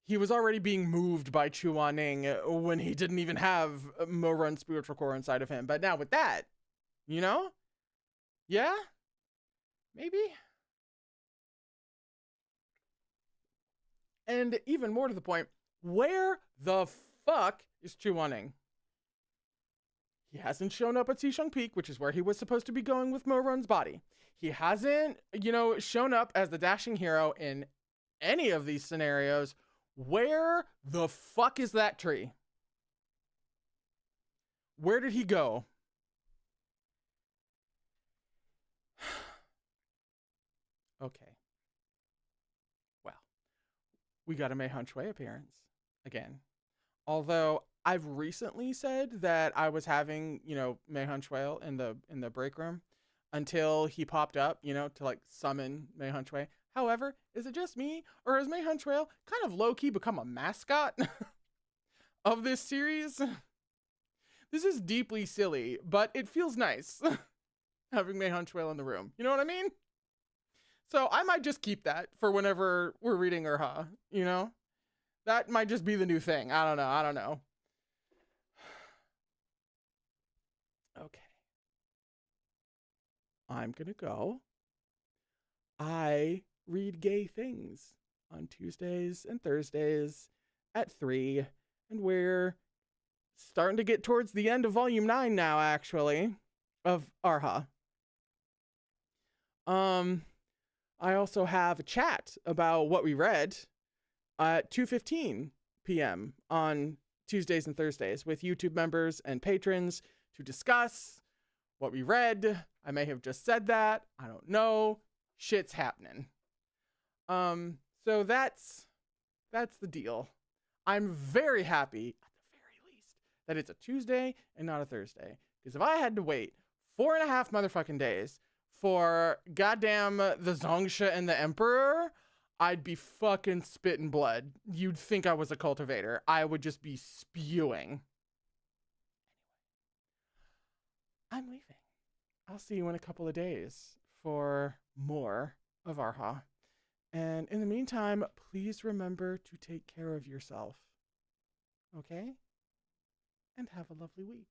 He was already being moved by Chu Wan-ning when he didn't even have Mo-Run's spiritual core inside of him. But now with that, you know? Yeah? Maybe? And even more to the point, where the fuck is Chu Wan-ning? He hasn't shown up at Seashung Peak, which is where he was supposed to be going with Mo-Run's body. He hasn't, shown up as the dashing hero in any of these scenarios. Where the fuck is that tree? Where did he go? Okay. Well, we got a Mei Han Shui appearance again. Although I've recently said that I was having, Mei Han Shui in the break room until he popped up, to like summon Mei Han Shui. However, is it just me, or has Mei Han Shui kind of low-key become a mascot of this series? This is deeply silly, but it feels nice having Mei Han Shui in the room. You know what I mean? So I might just keep that for whenever we're reading Erha, That might just be the new thing. I don't know. Okay. I'm gonna go. I read gay things on Tuesdays and Thursdays at 3, and we're starting to get towards the end of volume 9 now, actually, of Erha. I also have a chat about what we read at 2:15 p.m. on Tuesdays and Thursdays with YouTube members and patrons to discuss what we read. I may have just said that. I don't know. Shit's happening. So that's the deal. I'm very happy, at the very least, that it's a Tuesday and not a Thursday. Because if I had to wait 4.5 motherfucking days for goddamn the Zongsha and the Emperor, I'd be fucking spitting blood. You'd think I was a cultivator. I would just be spewing. Anyway, I'm leaving. I'll see you in a couple of days for more of Erha. And in the meantime, please remember to take care of yourself. Okay? And have a lovely week.